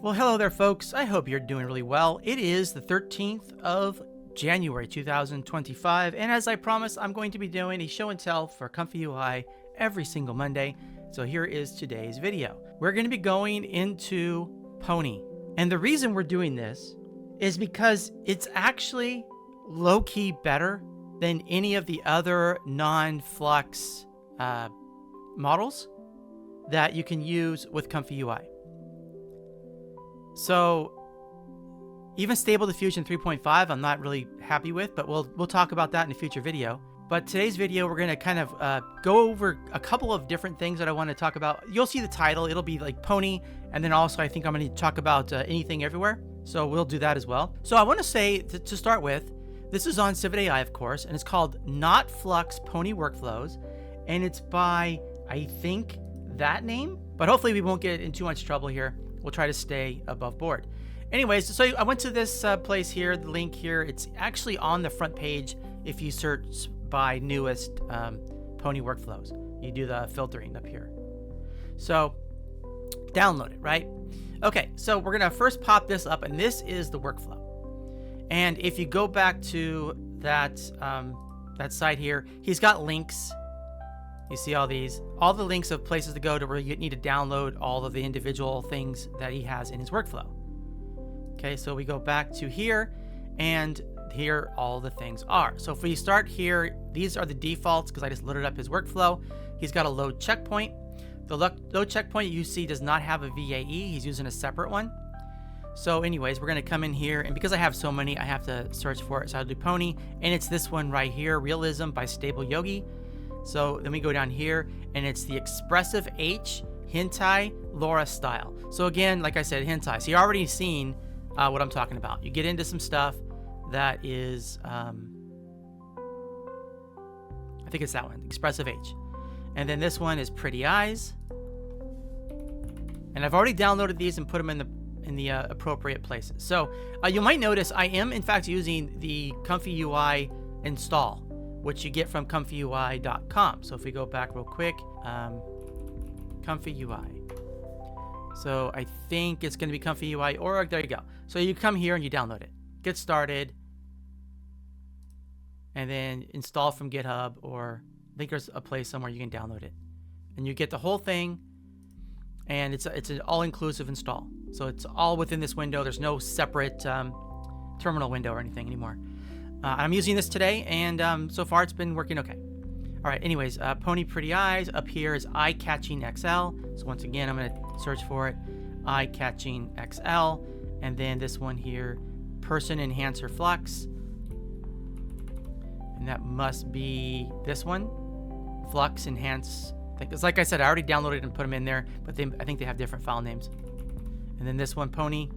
Well, hello there, folks. I hope you're doing really well. It is the 13th of January 2025, and as I promised, I'm going to be doing a show and tell for ComfyUI every single Monday. So here is today's video. We're going to be going into Pony, and the reason we're doing this is because it's actually low-key better than any of the other non-Flux models that you can use with ComfyUI. So even Stable Diffusion 3.5 I'm not really happy with, but we'll talk about that in a future video. But today's video we're going to kind of go over a couple of different things that I want to talk about. You'll see the title, it'll be like Pony, and then also I think I'm going to talk about anything everywhere. So we'll do that as well. So I want to say to start with, this is on Civet AI, of course, and it's called Not Flux Pony Workflows, and it's by, I think, that name, but hopefully we won't get in too much trouble here. We'll try to stay above board. Anyways, so I went to this place here, the link here. It's actually on the front page if you search by newest Pony workflows. You do the filtering up here. So download it, right? Okay, so we're gonna first pop this up, and this is the workflow. And if you go back to that, that site here, he's got links. You see all the links of places to go to where you need to download all of the individual things that he has in his workflow. Okay, so we go back to here, and here all the things are. So if we start here, these are the defaults because I just loaded up his workflow. He's got a load checkpoint. The load checkpoint you see does not have a VAE. He's using a separate one. So anyways, we're going to come in here, and because I have so many, I have to search for it. So I'll do Pony, and it's this one right here, Realism by Stable Yogi. So then we go down here, and it's the Expressive H Hentai Lora style. So again, like I said, hentai. So you've already seen what I'm talking about. You get into some stuff that is, I think it's that one, Expressive H. And then this one is Pretty Eyes. And I've already downloaded these and put them in the appropriate places. So you might notice I am in fact using the ComfyUI install, which you get from ComfyUI.com. So if we go back real quick, ComfyUI. So I think it's going to be ComfyUI org. There you go. So you come here and you download it. Get started. And then install from GitHub, or I think there's a place somewhere you can download it. And you get the whole thing. And it's an all-inclusive install. So it's all within this window. There's no separate terminal window or anything anymore. I'm using this today, and so far it's been working okay. All right, anyways, Pony Pretty Eyes. Up here is Eye Catching XL. So once again, I'm going to search for it. Eye Catching XL. And then this one here, Person Enhancer Flux. And that must be this one, Flux Enhance. Because like I said, I already downloaded and put them in there, but I think they have different file names. And then this one, Pony,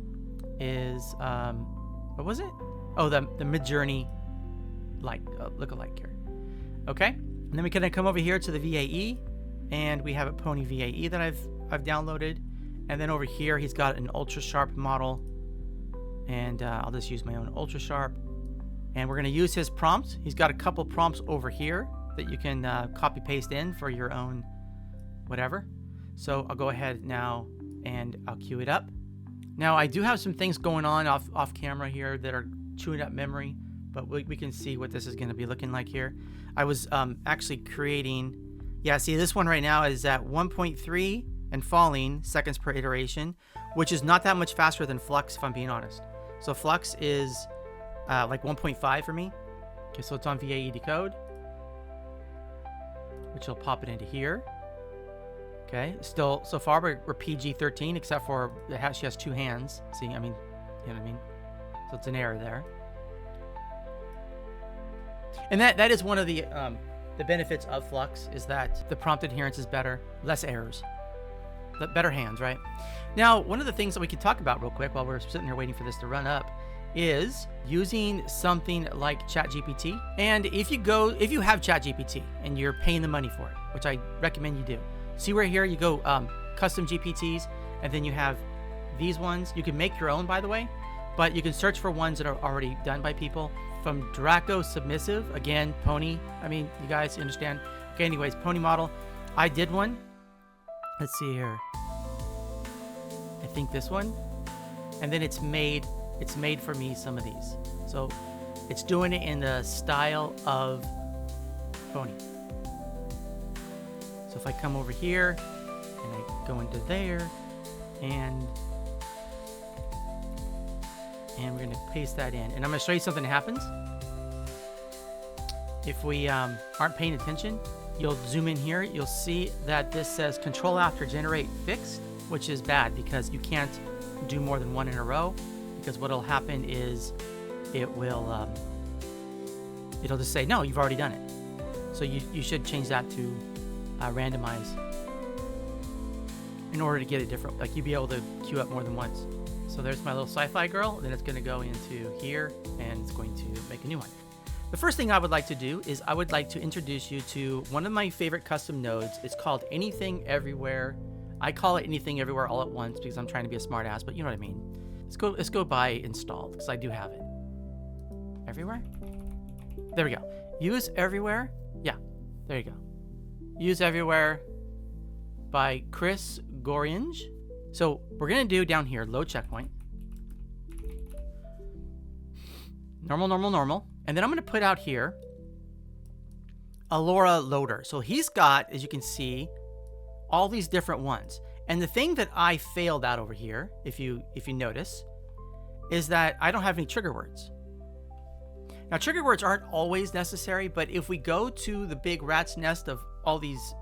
is, what was it? Oh, the Midjourney look-alike here. Okay, and then we can come over here to the VAE, and we have a Pony VAE that I've downloaded. And then over here, he's got an ultra sharp model, and I'll just use my own ultra sharp. And we're going to use his prompt. He's got a couple prompts over here that you can copy paste in for your own whatever. So I'll go ahead now and I'll queue it up. Now I do have some things going on off camera here that are chewing up memory, but we can see what this is going to be looking like here. I was actually creating, yeah, see this one right now is at 1.3 and falling seconds per iteration, which is not that much faster than Flux, if I'm being honest. So Flux is like 1.5 for me. Okay, so it's on VAE decode, which will pop it into here. Okay, still, so far we're PG-13, except for she has two hands. See, I mean, you know what I mean? So it's an error there. And that is one of the benefits of Flux, is that the prompt adherence is better, less errors, better hands, right? Now, one of the things that we can talk about real quick while we're sitting here waiting for this to run up is using something like ChatGPT. And if you have ChatGPT and you're paying the money for it, which I recommend you do, see where here you go custom GPTs, and then you have these ones. You can make your own, by the way, but you can search for ones that are already done by people. From Draco Submissive, again, Pony. I mean, you guys understand. Okay, anyways, Pony model. I did one. Let's see here. I think this one. and then it's made for me some of these. So it's doing it in the style of pony. So if I come over here and I go into there, and we're going to paste that in, and I'm going to show you something that happens if we aren't paying attention. You'll zoom in here, you'll see that this says control after generate fixed, which is bad because you can't do more than one in a row, because what'll happen is it'll just say, no, you've already done it. So you should change that to randomize in order to get it different. Like, you'd be able to queue up more than once. So there's my little sci-fi girl. Then it's going to go into here, and it's going to make a new one. The first thing I would like to do is I would like to introduce you to one of my favorite custom nodes. It's called Anything Everywhere. I call it Anything Everywhere All at Once because I'm trying to be a smart ass, but you know what I mean. Let's go by installed because I do have it. Everywhere? There we go. Use Everywhere. Yeah, there you go. Use Everywhere by Chris Goringe. So we're going to do down here, load checkpoint. Normal, normal, normal. And then I'm going to put out here a Lora loader. So he's got, as you can see, all these different ones. And the thing that I failed at over here, if you notice, is that I don't have any trigger words. Now, trigger words aren't always necessary, but if we go to the big rat's nest of all these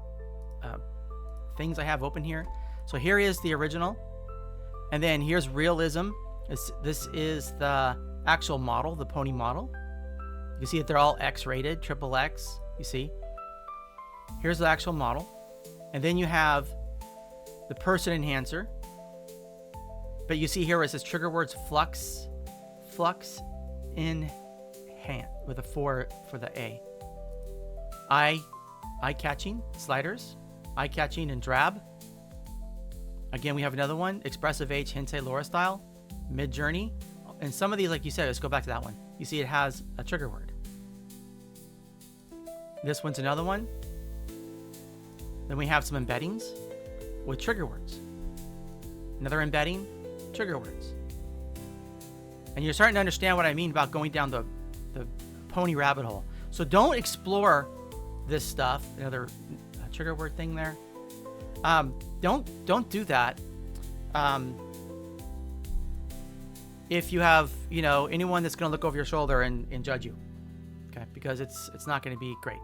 things I have open here. So here is the original. And then here's realism. This is the actual model, the pony model. You can see that they're all X-rated, triple X, you see. Here's the actual model. And then you have the person enhancer. But you see here where it says trigger words Flux enhance with a 4 for the A. Eye-catching sliders, eye-catching and drab. Again, we have another one, expressive H, Hensei Lora style, mid-journey. And some of these, like you said, let's go back to that one. You see it has a trigger word. This one's another one. Then we have some embeddings with trigger words. Another embedding, trigger words. And you're starting to understand what I mean about going down the pony rabbit hole. So don't explore this stuff. Another trigger word thing there. Don't do that. If you have, anyone that's going to look over your shoulder and judge you, okay? Because it's not going to be great.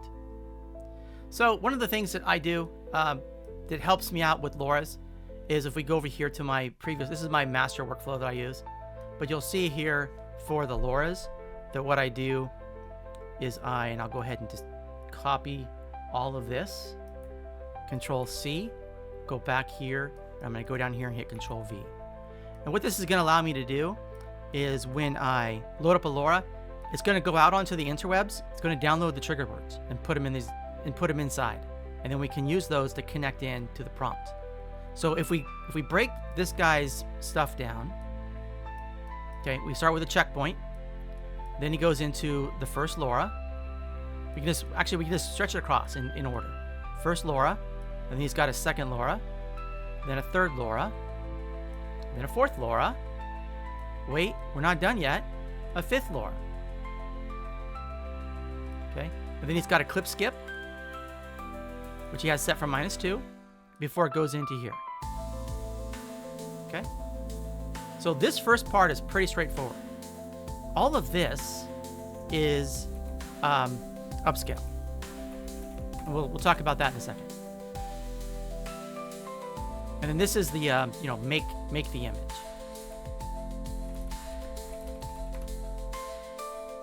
So one of the things that I do that helps me out with Loras is if we go over here to my previous, this is my master workflow that I use, but you'll see here for the Loras that what I do is and I'll go ahead and just copy all of this, Control C, go back here, I'm going to go down here and hit Control V. And what this is going to allow me to do is when I load up a Lora, it's going to go out onto the interwebs. It's going to download the trigger words and put them inside. And then we can use those to connect in to the prompt. So if we break this guy's stuff down, okay, we start with a checkpoint. Then he goes into the first Lora. We can just stretch it across in order. First Lora, and then he's got a second Lora, then a third Lora, then a fourth Lora. Wait, we're not done yet. A fifth Lora. Okay, and then he's got a clip skip, which he has set for -2 before it goes into here. Okay, so this first part is pretty straightforward. All of this is upscale. And we'll talk about that in a second. And then this is the make the image.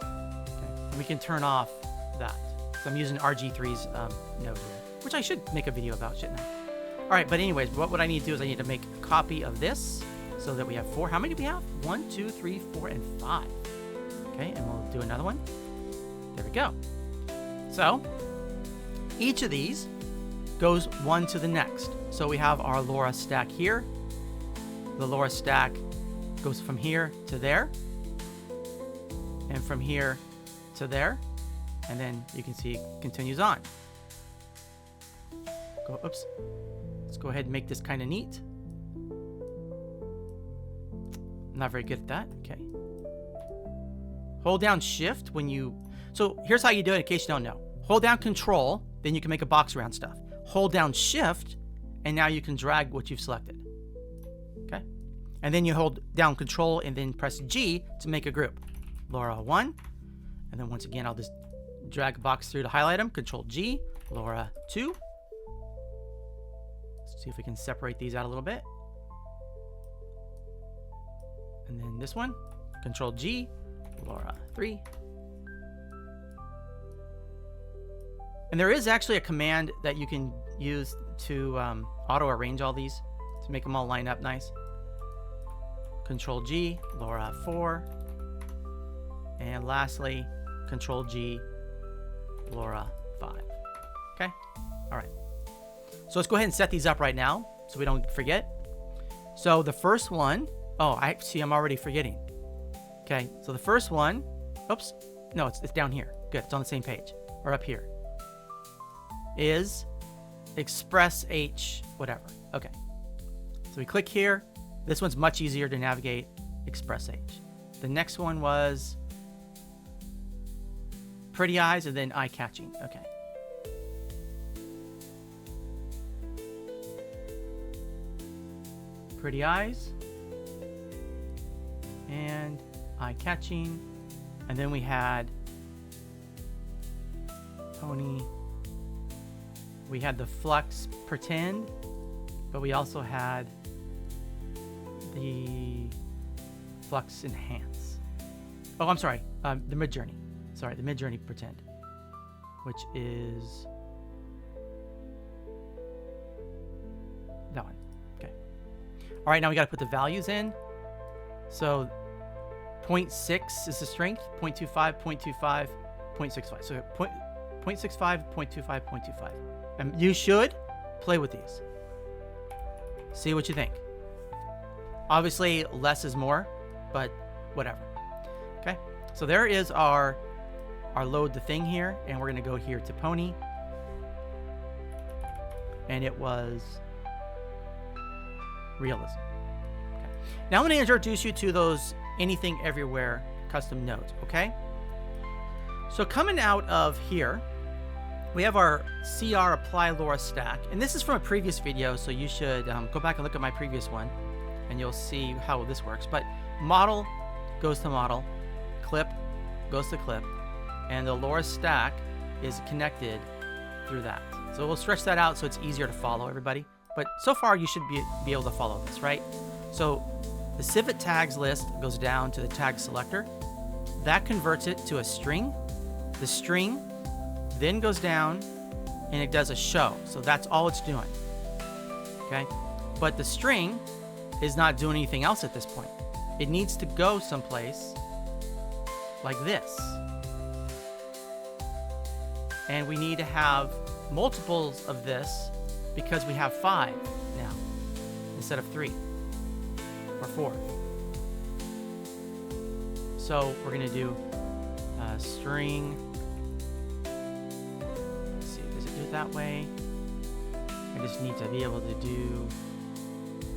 Okay. And we can turn off that. So I'm using RG3's node here, which I should make a video about, shouldn't I? All right, but anyways, what I need to do is I need to make a copy of this so that we have 4. How many do we have? 1, 2, 3, 4, and 5. Okay, and we'll do another one. There we go. So each of these goes one to the next. So we have our Lora stack here. The Lora stack goes from here to there, and from here to there, and then you can see it continues on. Let's go ahead and make this kind of neat. I'm not very good at that. Okay. Hold down shift when you... So here's how you do it in case you don't know. Hold down control, then you can make a box around stuff. Hold down shift, and now you can drag what you've selected. Okay? And then you hold down control and then press G to make a group. Lora 1. And then once again, I'll just drag a box through to highlight them. Control G. Lora 2. Let's see if we can separate these out a little bit. And then this one. Control G. Lora 3. And there is actually a command that you can use to auto-arrange all these to make them all line up nice. Control G, Lora 4. And lastly, Control G, Lora 5. Okay? All right. So let's go ahead and set these up right now so we don't forget. So the first one, oh, I see I'm already forgetting. Okay, so the first one, oops, no, it's down here. Good, it's on the same page, or up here. Is Express H, whatever. Okay, so we click here. This one's much easier to navigate, Express H. The next one was Pretty Eyes and then Eye Catching. Okay. Pretty Eyes and Eye Catching, and then we had Pony. We had the Flux Pretend, but we also had the Flux Enhance. Oh, I'm sorry, the Midjourney. Sorry, the Midjourney Pretend, which is that one. Okay. All right, now we got to put the values in. So 0.6 is the strength, 0.25, 0.25, 0.65. So 0.65, 0.25, 0.25. And you should play with these. See what you think. Obviously, less is more, but whatever. Okay, so there is our load the thing here, and we're going to go here to Pony. And it was realism. Okay. Now I'm going to introduce you to those anything everywhere custom nodes, okay? So coming out of here, we have our CR apply Lora stack, and this is from a previous video, so you should go back and look at my previous one, and you'll see how this works. But model goes to model, clip goes to clip, and the Lora stack is connected through that. So we'll stretch that out so it's easier to follow, everybody. But so far, you should be able to follow this, right? So the civet tags list goes down to the tag selector. That converts it to a string. The string then goes down and it does a show. So that's all it's doing. Okay? But the string is not doing anything else at this point. It needs to go someplace like this. And we need to have multiples of this because we have 5 now instead of 3 or 4. So we're going to do string. Let's see, does it do it that way? I just need to be able to do.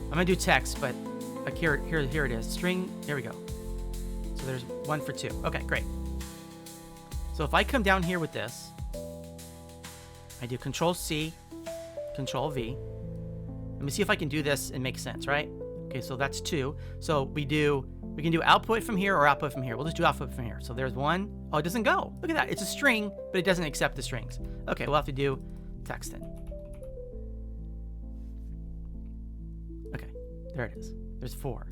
I'm going to do text, but like here it is. String. Here we go. So there's 1 for 2. Okay, great. So if I come down here with this, I do Control C, Control V. Let me see if I can do this and make sense, right? Okay, so that's 2. So we can do output from here or output from here. We'll just do output from here. So there's 1. Oh, it doesn't go. Look at that. It's a string, but it doesn't accept the strings. Okay, we'll have to do text then. Okay, there it is. There's 4.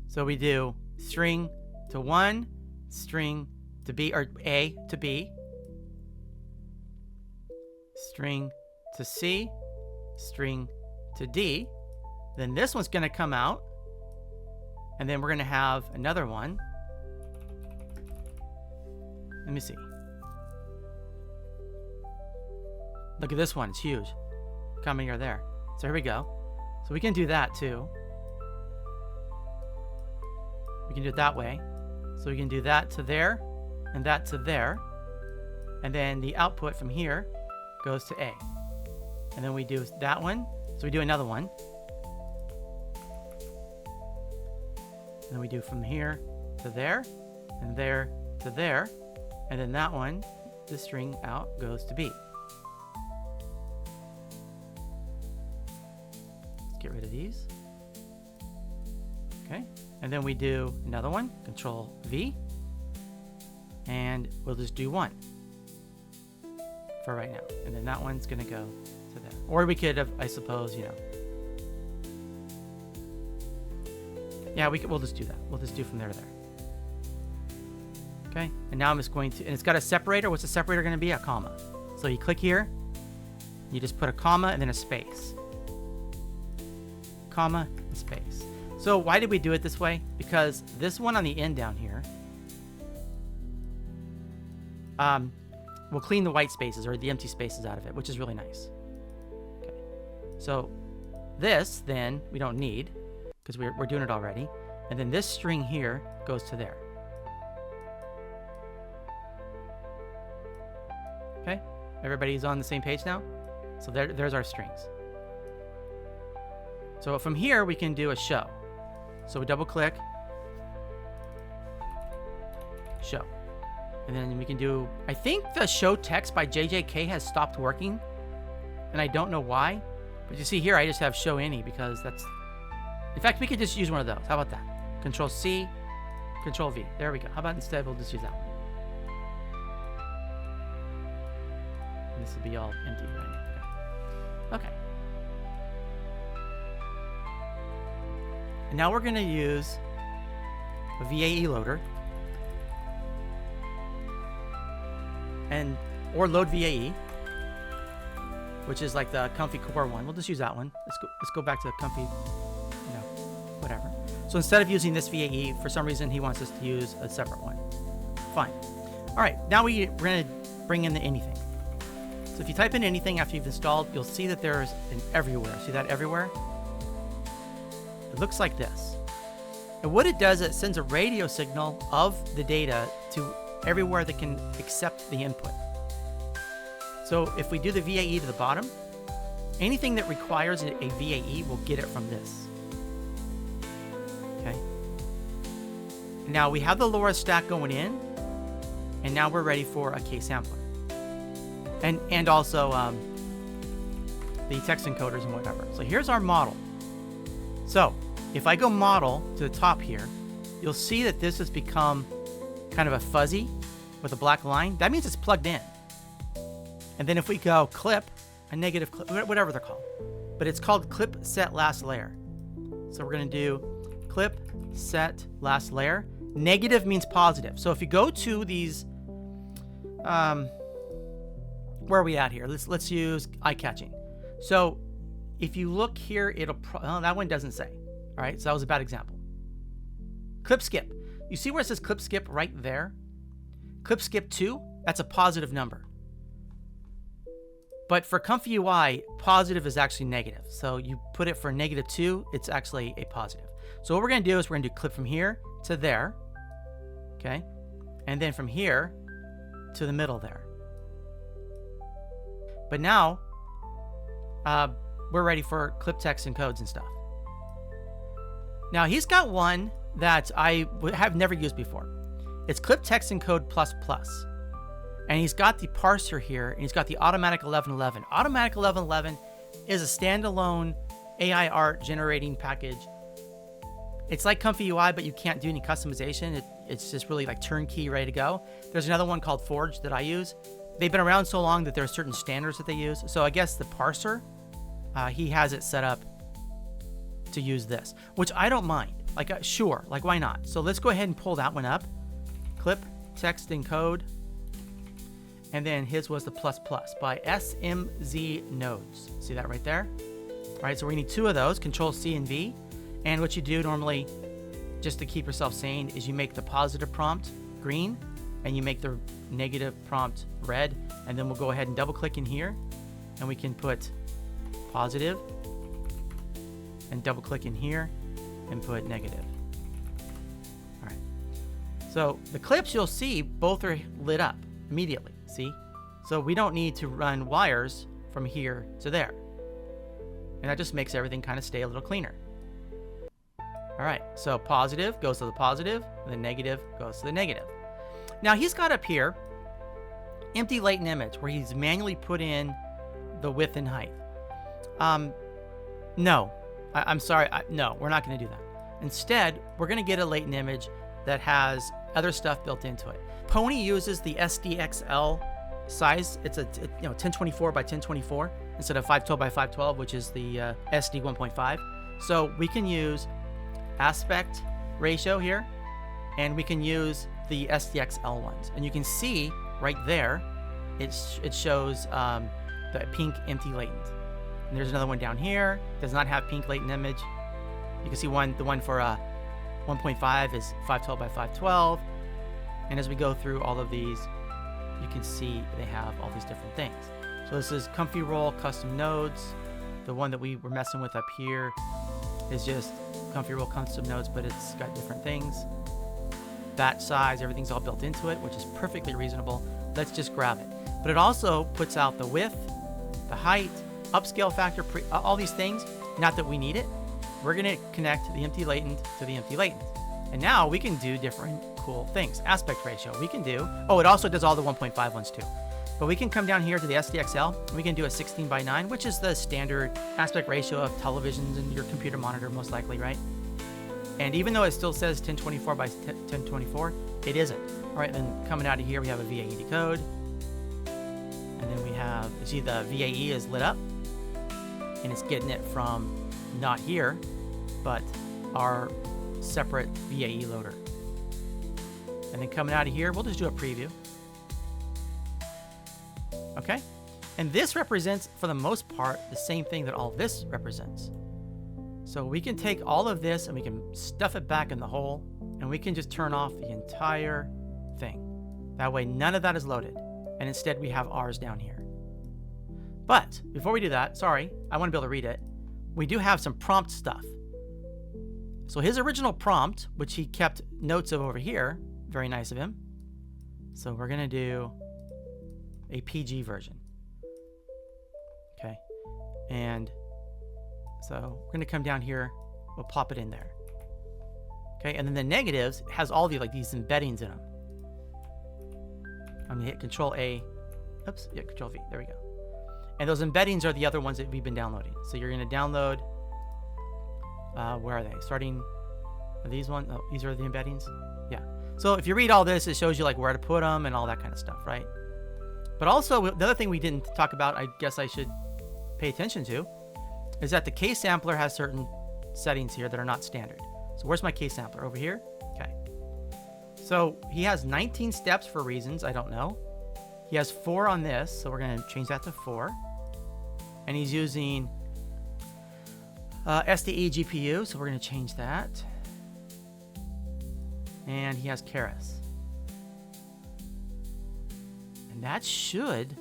So we do string to 1, string to B, or A to B, string to C, string to D. Then this one's going to come out, and then we're going to have another one. Let me see. Look at this one. It's huge. Coming here, there. So here we go. So we can do that too. We can do it that way. So we can do that to there, and that to there. And then the output from here goes to A. And then we do that one. So we do another one. And then we do from here to there, and there to there. And then that one, the string out goes to B. Let's get rid of these. Okay. And then we do another one, Control V. And we'll just do 1 for right now. And then that one's going to go to there. Or we could have, I suppose, you know. Yeah, we'll just do that. We'll just do from there to there. Okay. And now I'm just going to, and it's got a separator. What's the separator going to be? A comma. So you click here. You just put a comma and then a space. Comma and space. So why did we do it this way? Because this one on the end down here will clean the white spaces or the empty spaces out of it, which is really nice. Okay. So this then we don't need because we're doing it already. And then this string here goes to there. Okay. Everybody's on the same page now? So there's our strings. So from here we can do a show. So we double click, show. And then we can do, I think the show text by JJK has stopped working. And I don't know why. But you see here, I just have show any because that's, in fact, we could just use one of those. How about that? Control C, Control V. There we go. How about instead we'll just use that one. And this will be all empty right now. Okay. And now we're going to use a VAE loader or load VAE, which is like the Comfy core one. We'll just use that one. Let's go back to the Comfy, you know, whatever. So instead of using this VAE, for some reason he wants us to use a separate one. Fine. All right, now we're going to bring in the anything. So if you type in anything after you've installed, you'll see that there's an everywhere. See that everywhere? It looks like this. And what it does, it sends a radio signal of the data to everywhere that can accept the input. So if we do the VAE to the bottom, anything that requires a VAE will get it from this. Okay. Now we have the Lora stack going in, and now we're ready for a K sampler. And also the text encoders and whatever. So here's our model. So if I go model to the top here, you'll see that this has become kind of a fuzzy with a black line. That means it's plugged in. And then if we go clip, a negative clip, whatever they're called, but it's called clip set last layer. So we're going to do clip set last layer. Negative means positive. So if you go to these, where are we at here? Let's use eye-catching. So if you look here, oh, that one doesn't say. All right, so that was a bad example. Clip skip. You see where it says clip skip right there? Clip skip 2, that's a positive number. But for ComfyUI, positive is actually negative. So you put it for -2, it's actually a positive. So what we're going to do is we're going to do clip from here to there. Okay. And then from here to the middle there. But now, we're ready for clip text and codes and stuff. Now he's got one that I have never used before. It's clip text and code ++. And he's got the parser here, and he's got the automatic 1111. Automatic 1111 is a standalone AI art generating package. It's like ComfyUI, but you can't do any customization. It's just really like turnkey, ready to go. There's another one called Forge that I use. They've been around so long that there are certain standards that they use. So I guess the parser, he has it set up to use this, which I don't mind. Like, sure, like why not? So let's go ahead and pull that one up. Clip, text, and code. And then his was the ++ by SMZ Nodes. See that right there? All right, so we need 2 of those, Control C and V. And what you do normally, just to keep yourself sane, is you make the positive prompt green, and you make the negative prompt red, and then we'll go ahead and double click in here, and we can put positive, and double click in here, and put negative. All right. So the clips you'll see, both are lit up immediately, see? So we don't need to run wires from here to there. And that just makes everything kind of stay a little cleaner. All right, so positive goes to the positive, and the negative goes to the negative. Now he's got up here empty latent image where he's manually put in the width and height. No, I'm sorry. No, we're not going to do that. Instead, we're going to get a latent image that has other stuff built into it. Pony uses the SDXL size. It's a 1024 by 1024 instead of 512 by 512, which is the SD 1.5. So we can use aspect ratio here, and we can use the SDXL ones. And you can see right there, it shows the pink empty latent. And there's another one down here. Does not have pink latent image. You can see the one for 1.5 is 512 by 512. And as we go through all of these, you can see they have all these different things. So this is Comfy Roll custom nodes. The one that we were messing with up here is just Comfy Roll custom nodes, but it's got different things. Batch size, everything's all built into it, which is perfectly reasonable. Let's just grab it. But it also puts out the width, the height, upscale factor, all these things. Not that we need it. We're going to connect the empty latent to the empty latent. And now we can do different cool things. Aspect ratio, we can do. Oh, it also does all the 1.5 ones too. But we can come down here to the SDXL, and we can do a 16 by 9, which is the standard aspect ratio of televisions and your computer monitor, most likely, right? And even though it still says 1024 by 1024, it isn't. All right, then coming out of here, we have a VAE decode. And then we have, you see the VAE is lit up, and it's getting it from not here, but our separate VAE loader. And then coming out of here, we'll just do a preview. Okay? And this represents, for the most part, the same thing that all this represents. So we can take all of this and we can stuff it back in the hole, and we can just turn off the entire thing. That way, none of that is loaded. And instead, we have ours down here. But before we do that, sorry, I want to be able to read it. We do have some prompt stuff. So his original prompt, which he kept notes of over here, very nice of him. So we're going to do a PG version. Okay. And so we're going to come down here. We'll pop it in there. Okay. And then the negatives has all the, like, these embeddings in them. I'm going to hit Control A. Oops. Yeah, Control V. There we go. And those embeddings are the other ones that we've been downloading. So you're going to download, where are they? Starting, are these ones? Oh, these are the embeddings? Yeah. So if you read all this, it shows you like where to put them and all that kind of stuff, right? But also, the other thing we didn't talk about, I guess I should pay attention to, is that the case sampler has certain settings here that are not standard. So where's my case sampler? Over here? Okay. So he has 19 steps for reasons I don't know. He has 4 on this, so we're going to change that to 4. And he's using SDE GPU, so we're going to change that. And he has Keras. And that should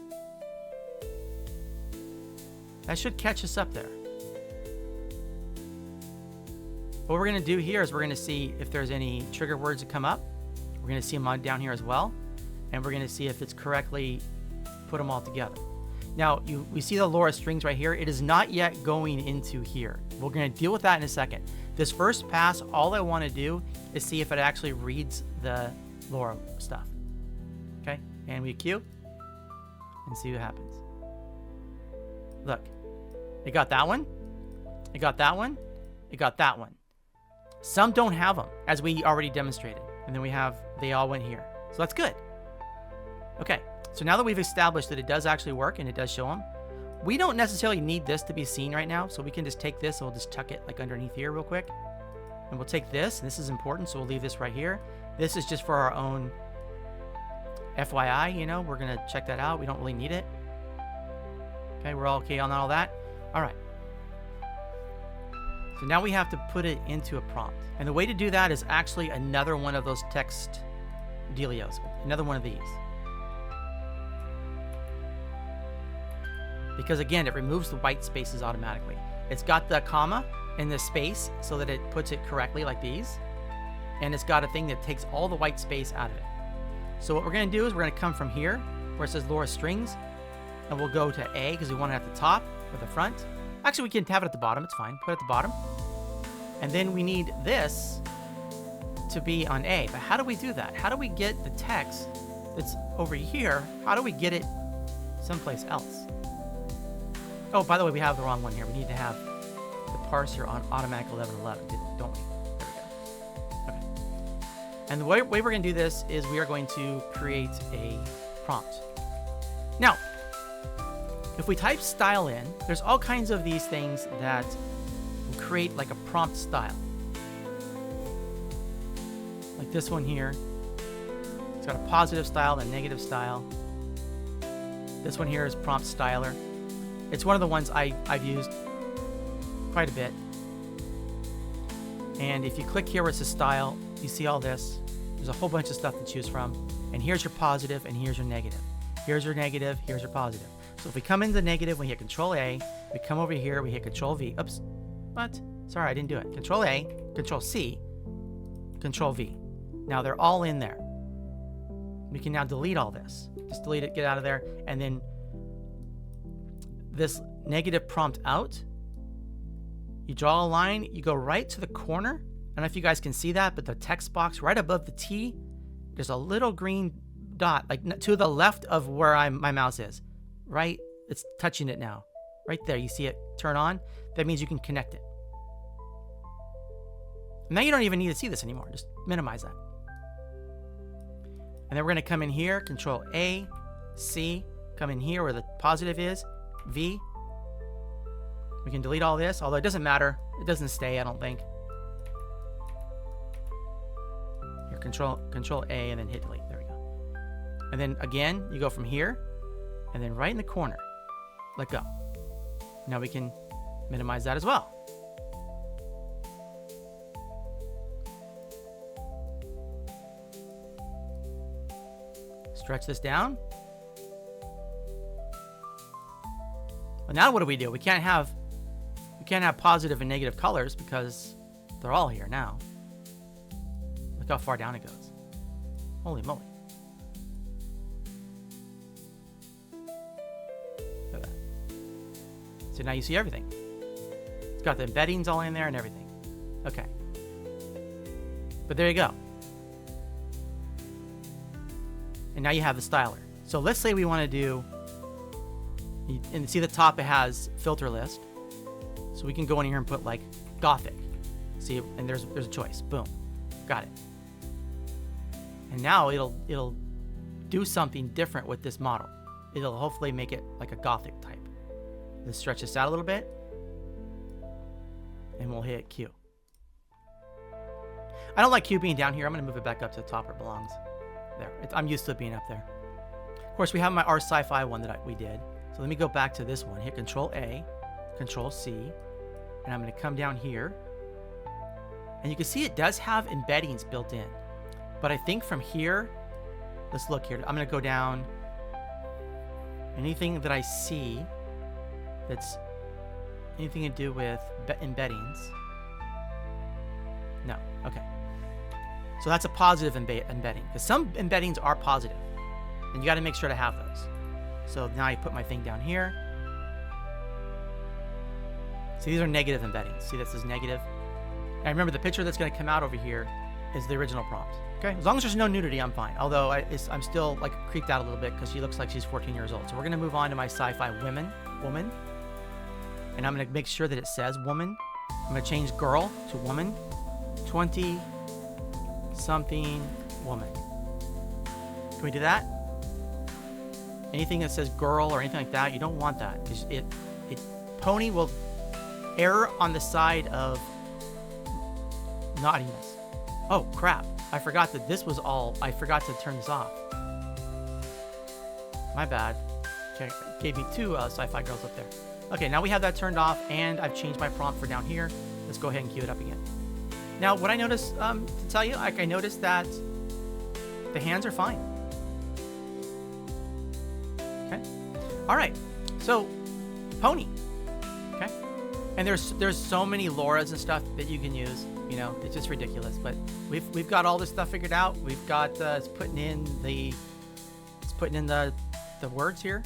catch us up there. What we're going to do here is we're going to see if there's any trigger words that come up. We're going to see them on down here as well. And we're going to see if it's correctly put them all together. Now, we see the Lora strings right here. It is not yet going into here. We're going to deal with that in a second. This first pass, all I want to do is see if it actually reads the Lora stuff. Okay, and we queue and see what happens. Look, it got that one, it got that one, it got that one. Some don't have them, as we already demonstrated. And then we have, they all went here. So that's good. Okay, so now that we've established that it does actually work and it does show them, we don't necessarily need this to be seen right now, so we can just take this and we'll just tuck it like underneath here real quick. And we'll take this, and this is important, so we'll leave this right here. This is just for our own FYI, you know, we're gonna check that out. We don't really need it. Okay, we're all okay on all that? All right. So now we have to put it into a prompt. And the way to do that is actually another one of those text dealios, another one of these. Because again, it removes the white spaces automatically. It's got the comma and the space so that it puts it correctly like these. And it's got a thing that takes all the white space out of it. So what we're gonna do is we're gonna come from here where it says Lora strings, and we'll go to A because we want it at the top or the front. Actually, we can have it at the bottom, it's fine. Put it at the bottom. And then we need this to be on A. But how do we do that? How do we get the text that's over here? How do we get it someplace else? Oh, by the way, we have the wrong one here. We need to have the parser on automatic 1111, don't we? There we go. Okay. And the way we're going to do this is we are going to create a prompt. Now, if we type style in, there's all kinds of these things that create like a prompt style. Like this one here. It's got a positive style and a negative style. This one here is prompt styler. It's one of the ones I've used quite a bit. And if you click here where it says style, you see all this. There's a whole bunch of stuff to choose from. And here's your positive and here's your negative. Here's your negative, here's your positive. So if we come into negative, we hit Control A. We come over here, we hit Control V. Oops. What? Sorry, I didn't do it. Control A, Control C, Control V. Now they're all in there. We can now delete all this. Just delete it, get out of there. And then this negative prompt out, you draw a line, you go right to the corner. I don't know if you guys can see that, but the text box right above the T, there's a little green dot, like to the left of where my mouse is. Right? It's touching it now. Right there, you see it turn on? That means you can connect it. Now you don't even need to see this anymore. Just minimize that. And then we're going to come in here, Control A, C, come in here where the positive is, V. We can delete all this, although it doesn't matter. It doesn't stay, I don't think. Here, Control A, and then hit delete. There we go. And then again, you go from here, and then right in the corner, let go. Now we can minimize that as well. Stretch this down. Well, now what do? We can't have positive and negative colors because they're all here now. Look how far down it goes. Holy moly. Look at that. So now you see everything. It's got the embeddings all in there and everything. Okay. But there you go. And now you have the styler. So let's say we want to do, and see the top it has filter list. So we can go in here and put like Gothic. See, and there's a choice. Boom. Got it. And now it'll do something different with this model. It'll hopefully make it like a Gothic type. Let's stretch this out a little bit. And we'll hit Q. I don't like Q being down here. I'm going to move it back up to the top where it belongs. There. I'm used to it being up there. Of course, we have our sci-fi one that we did. So let me go back to this one. Hit Control A, Control C, and I'm going to come down here. And you can see it does have embeddings built in. But I think from here, let's look here. I'm going to go down. Anything that I see that's anything to do with embeddings. No. Okay. So that's a positive embedding, because some embeddings are positive, and you got to make sure to have those. So now I put my thing down here. So these are negative embeddings. See, this is negative. And remember, the picture that's going to come out over here is the original prompt. Okay, as long as there's no nudity, I'm fine. Although I'm still like creeped out a little bit because she looks like she's 14 years old. So we're going to move on to my sci-fi woman, and I'm going to make sure that it says woman. I'm going to change girl to woman. 20-something woman. Can we do that? Anything that says girl or anything like that, you don't want that. Pony will err on the side of naughtiness. Oh crap! I forgot that this was all. I forgot to turn this off. My bad. Okay, gave me two sci-fi girls up there. Okay, now we have that turned off, and I've changed my prompt for down here. Let's go ahead and cue it up again. Now, what I noticed, to tell you, I noticed that the hands are fine. Okay. All right. So, pony. Okay. And there's so many Loras and stuff that you can use. You know, it's just ridiculous. But we've got all this stuff figured out. We've got it's putting in the words here.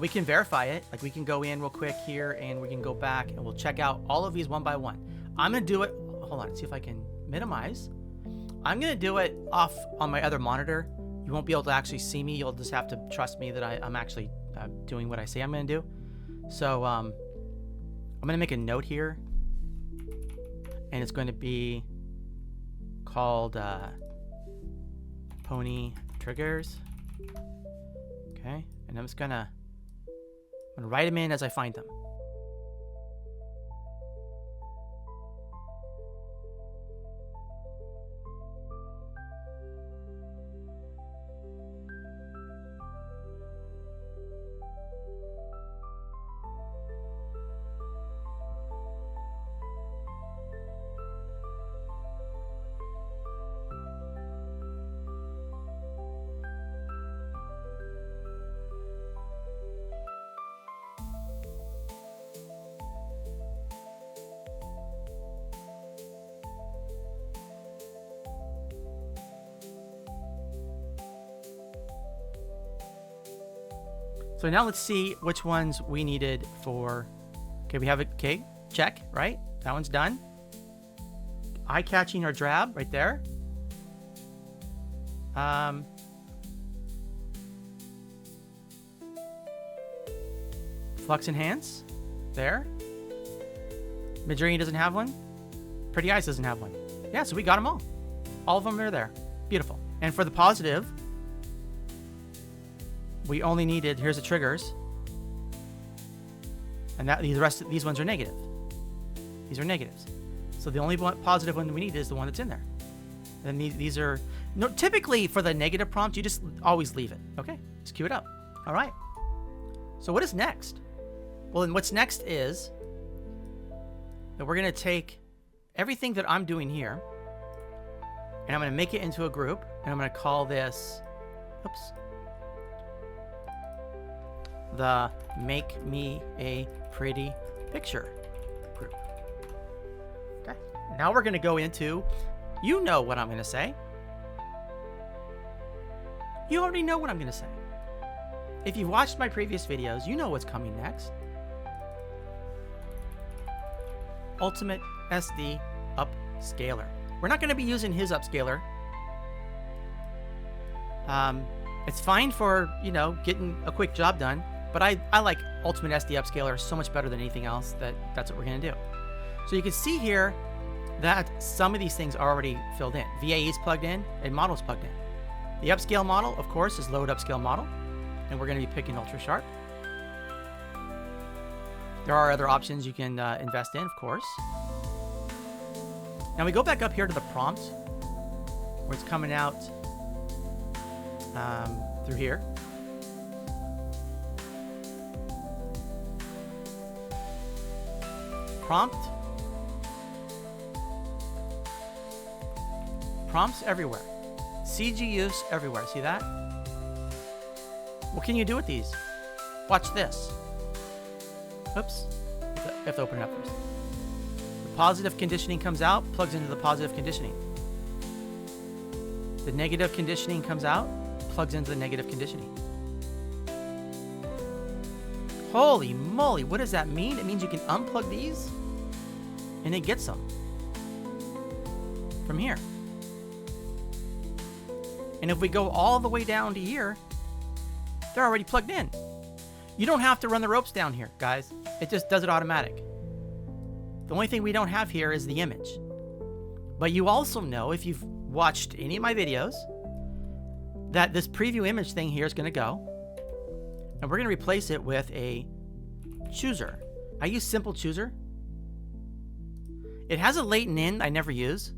We can verify it. Like we can go in real quick here, and we can go back, and we'll check out all of these one by one. I'm going to do it. Hold on, see if I can minimize. I'm going to do it off on my other monitor. You won't be able to actually see me. You'll just have to trust me that I'm actually doing what I say I'm going to do. So I'm going to make a note here. And it's going to be called pony triggers. Okay. And I'm just going to write them in as I find them. So now let's see which ones we needed for. Okay, we have it. Okay, check, right? That one's done. Eye catching or drab right there. Flux enhance there. Midjourney doesn't have one. Pretty Eyes doesn't have one. Yeah, so we got them all. All of them are there. Beautiful. And for the positive, we only needed, here's the triggers, and that these ones are negative. These are negatives. So the only positive one we need is the one that's in there. And these are, no, typically for the negative prompt, you just always leave it. Okay, just cue it up. All right. So what is next? Well, then what's next is that we're going to take everything that I'm doing here, and I'm going to make it into a group, and I'm going to call this, oops, the Make Me a Pretty Picture group. Okay. Now we're going to go into, you know what I'm going to say. You already know what I'm going to say. If you've watched my previous videos, you know what's coming next. Ultimate SD Upscaler. We're not going to be using his Upscaler. It's fine for, you know, getting a quick job done. But I like Ultimate SD Upscaler so much better than anything else that's what we're going to do. So you can see here that some of these things are already filled in. VAE is plugged in and models plugged in. The upscale model, of course, is load upscale model. And we're going to be picking ultra sharp. There are other options you can invest in, of course. Now we go back up here to the prompt where it's coming out through here. Prompts everywhere. CG use everywhere. See that? What can you do with these? Watch this. Oops. I have to open it up first. The positive conditioning comes out, plugs into the positive conditioning. The negative conditioning comes out, plugs into the negative conditioning. Holy moly, what does that mean? It means you can unplug these and it gets them from here. And if we go all the way down to here, they're already plugged in. You don't have to run the ropes down here, guys. It just does it automatic. The only thing we don't have here is the image. But you also know, if you've watched any of my videos, that this preview image thing here is going to go. And we're going to replace it with a chooser. I use Simple Chooser. It has a latent in I never use,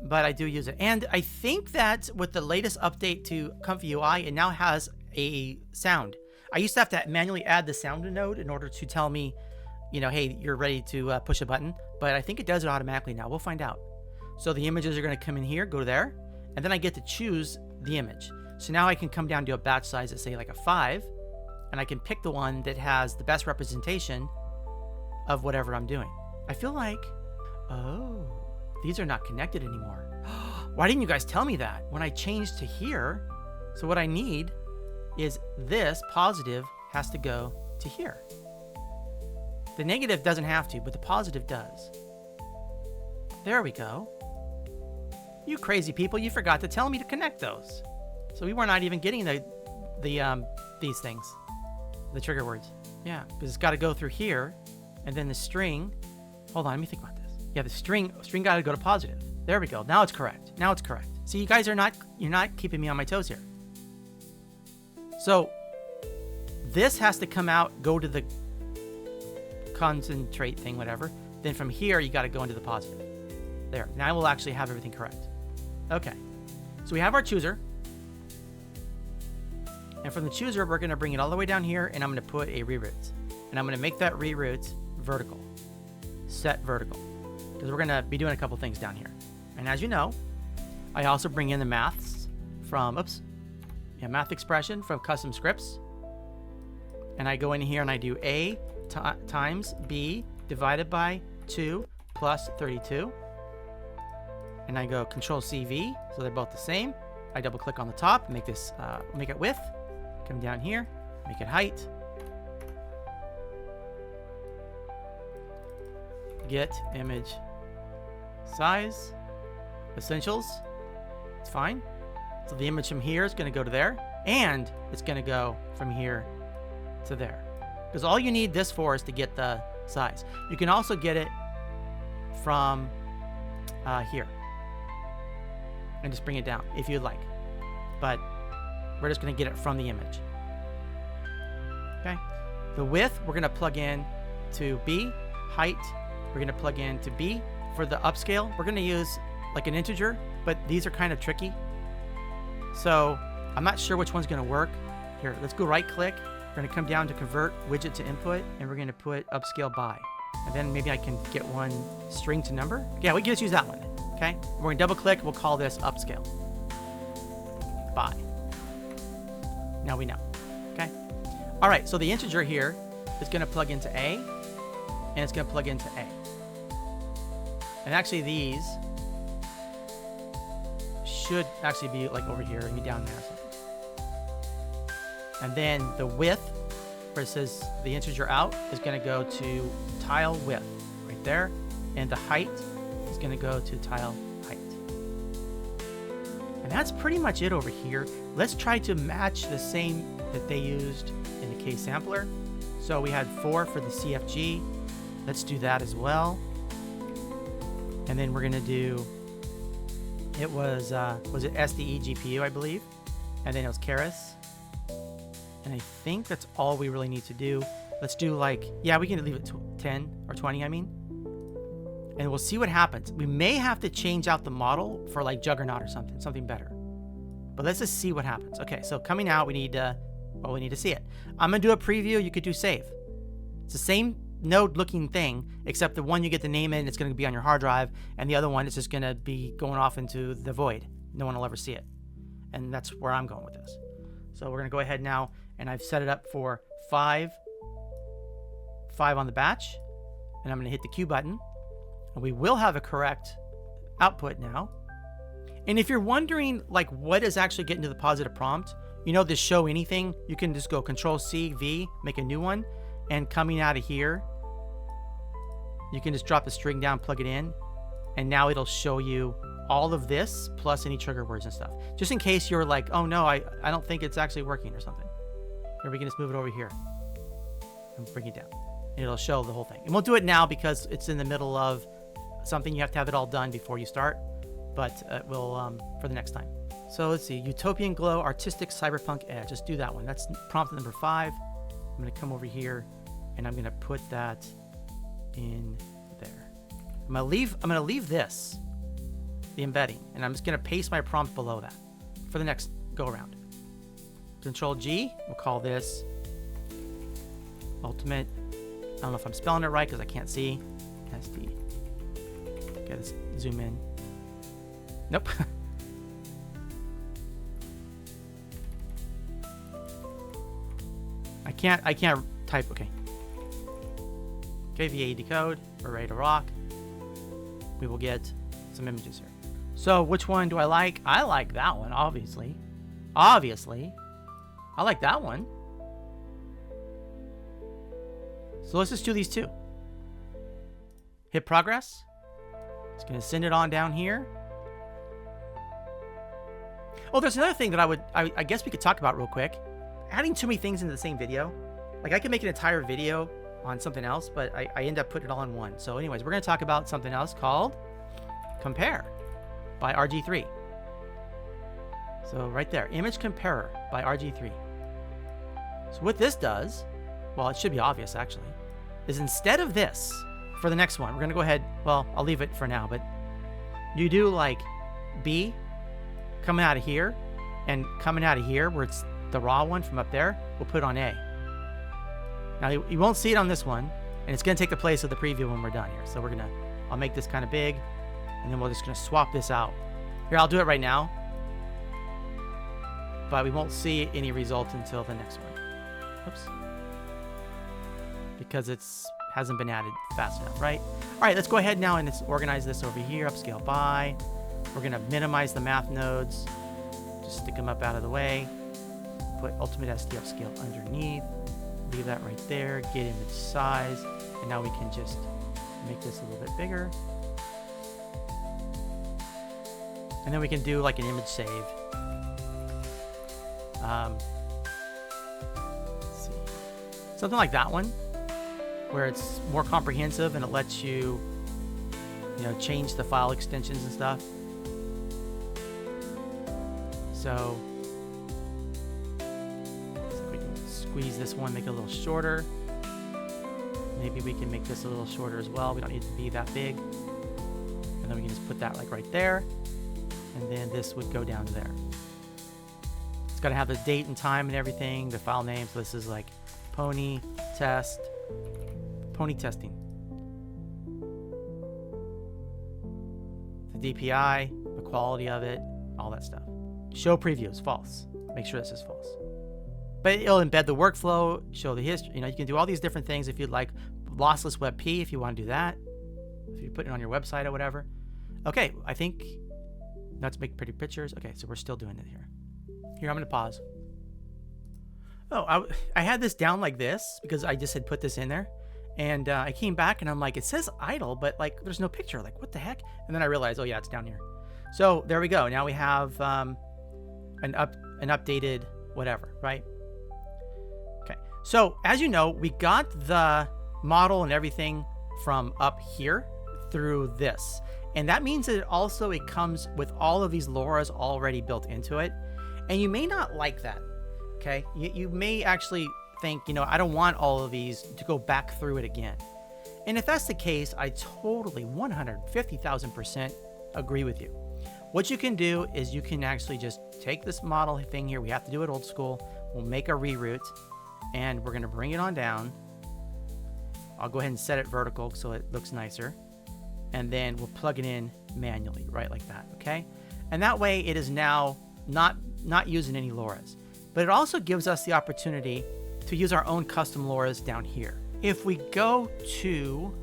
but I do use it. And I think that with the latest update to ComfyUI, it now has a sound. I used to have to manually add the sound node in order to tell me, you know, hey, you're ready to push a button. But I think it does it automatically now. We'll find out. So the images are going to come in here, go there, and then I get to choose the image. So now I can come down to a batch size at, say, like a 5, and I can pick the one that has the best representation of whatever I'm doing. I feel like, oh, these are not connected anymore. Why didn't you guys tell me that when I changed to here? So what I need is this positive has to go to here. The negative doesn't have to, but the positive does. There we go. You crazy people, you forgot to tell me to connect those. So we were not even getting these things, the trigger words. Yeah, because it's got to go through here, and then the string. Hold on, let me think about this. Yeah, the string got to go to positive. There we go. Now it's correct. Now it's correct. See, you guys you're not keeping me on my toes here. So this has to come out, go to the concentrate thing, whatever. Then from here, you got to go into the positive. There. Now we'll actually have everything correct. Okay. So we have our chooser. And from the chooser, we're going to bring it all the way down here, and I'm going to put a reroute. And I'm going to make that reroute vertical. Set vertical. Because we're going to be doing a couple things down here. And as you know, I also bring in the maths from, math expression from custom scripts. And I go in here and I do A times B divided by 2 plus 32. And I go Control CV, so they're both the same. I double click on the top, make this, make it width. Come down here, make it height. Get image size, essentials. It's fine. So the image from here is going to go to there, and it's going to go from here to there. Because all you need this for is to get the size. You can also get it from here. And just bring it down if you'd like. But we're just going to get it from the image. Okay. The width, we're going to plug in to B. Height, we're going to plug in to B. For the upscale, we're going to use like an integer, but these are kind of tricky. So I'm not sure which one's going to work. Here, let's go right click. We're going to come down to convert widget to input, and we're going to put upscale by. And then maybe I can get one string to number. Yeah, we can just use that one. Okay, we're going to double click. We'll call this upscale by. Now we know. Okay. All right, so the integer here is going to plug into A, and it's going to plug into A. And actually these should actually be like over here and be down there or something. And then the width, where it says the integer out, is going to go to tile width right there. And the height is going to go to tile height. And that's pretty much it over here. Let's try to match the same that they used in the case sampler. So we had 4 for the CFG. Let's do that as well. And then we're going to do, it was it SDE GPU, I believe. And then it was Keras. And I think that's all we really need to do. Let's do like, yeah, we can leave it 10 or 20, I mean. And we'll see what happens. We may have to change out the model for like Juggernaut or something better. But let's just see what happens. Okay, so coming out, we need to see it. I'm going to do a preview. You could do save. It's the same node looking thing, except the one you get the name in, it's going to be on your hard drive, and the other one is just going to be going off into the void. No one will ever see it. And that's where I'm going with this. So we're going to go ahead now, and I've set it up for 5 on the batch, and I'm going to hit the Q button, and we will have a correct output now. And if you're wondering like what is actually getting to the positive prompt, you know, this show anything, you can just go Control C, V, make a new one. And coming out of here, you can just drop the string down, plug it in, and now it'll show you all of this plus any trigger words and stuff. Just in case you're like, oh no, I don't think it's actually working or something. Or we can just move it over here and bring it down. And it'll show the whole thing. And we'll do it now because it's in the middle of something. You have to have it all done before you start, but we'll for the next time. So let's see, Utopian Glow, Artistic Cyberpunk Edge. Just do that one. That's prompt number 5. I'm going to come over here and I'm going to put that in there. I'm going to leave this, the embedding, and I'm just going to paste my prompt below that for the next go around. Control G, we'll call this Ultimate. I don't know if I'm spelling it right because I can't see. SD. Okay, let's zoom in. Nope. I can't type, okay. Okay, VA decode, we're ready to rock. We will get some images here. So which one do I like? I like that one, obviously. Obviously. I like that one. So let's just do these two. Hit progress. It's going to send it on down here. Oh, there's another thing that I guess we could talk about real quick. Adding too many things into the same video. Like I could make an entire video on something else, but I end up putting it all in one. So anyways, we're going to talk about something else called Compare by RG3. So right there, Image Comparer by RG3. So what this does, well, it should be obvious actually, is instead of this, for the next one, we're going to go ahead, well, I'll leave it for now, but you do like B coming out of here, and coming out of here where it's the raw one from up there, we'll put on A. Now you won't see it on this one, and it's going to take the place of the preview when we're done here. So I'll make this kind of big, and then we're just going to swap this out. Here, I'll do it right now, but we won't see any result until the next one. Oops. Because hasn't been added fast enough, right? All right, let's go ahead now and let's organize this over here, upscale by. We're going to minimize the math nodes. Just stick them up out of the way. Put Ultimate SD upscale underneath. Leave that right there. Get image size. And now we can just make this a little bit bigger. And then we can do like an image save. Let's see. Something like that one, where it's more comprehensive and it lets you, change the file extensions and stuff. So we can squeeze this one, make it a little shorter. Maybe we can make this a little shorter as well. We don't need it to be that big. And then we can just put that like right there. And then this would go down to there. It's got to have the date and time and everything, the file name. So this is like pony testing. The DPI, the quality of it, all that stuff. Show preview is false. Make sure this is false. But it'll embed the workflow, show the history. You can do all these different things if you'd like. Lossless WebP if you want to do that. If you put it on your website or whatever. Okay, I think let's make pretty pictures. Okay, so we're still doing it here. Here, I'm going to pause. Oh, I had this down like this because I just had put this in there. And I came back and I'm like, it says idle, but like there's no picture. Like, what the heck? And then I realized, oh yeah, it's down here. So there we go. Now we have an updated whatever, right? Okay. So as you know, we got the model and everything from up here through this. And that means that it comes with all of these Loras already built into it. And you may not like that, okay? You may actually think, I don't want all of these to go back through it again. And if that's the case, I totally 150,000% agree with you. What you can do is you can actually just take this model thing here. We have to do it old school. We'll make a reroute and we're going to bring it on down. I'll go ahead and set it vertical so it looks nicer. And then we'll plug it in manually, right like that, okay? And that way it is now not using any Loras. But it also gives us the opportunity to use our own custom Loras down here. If we go to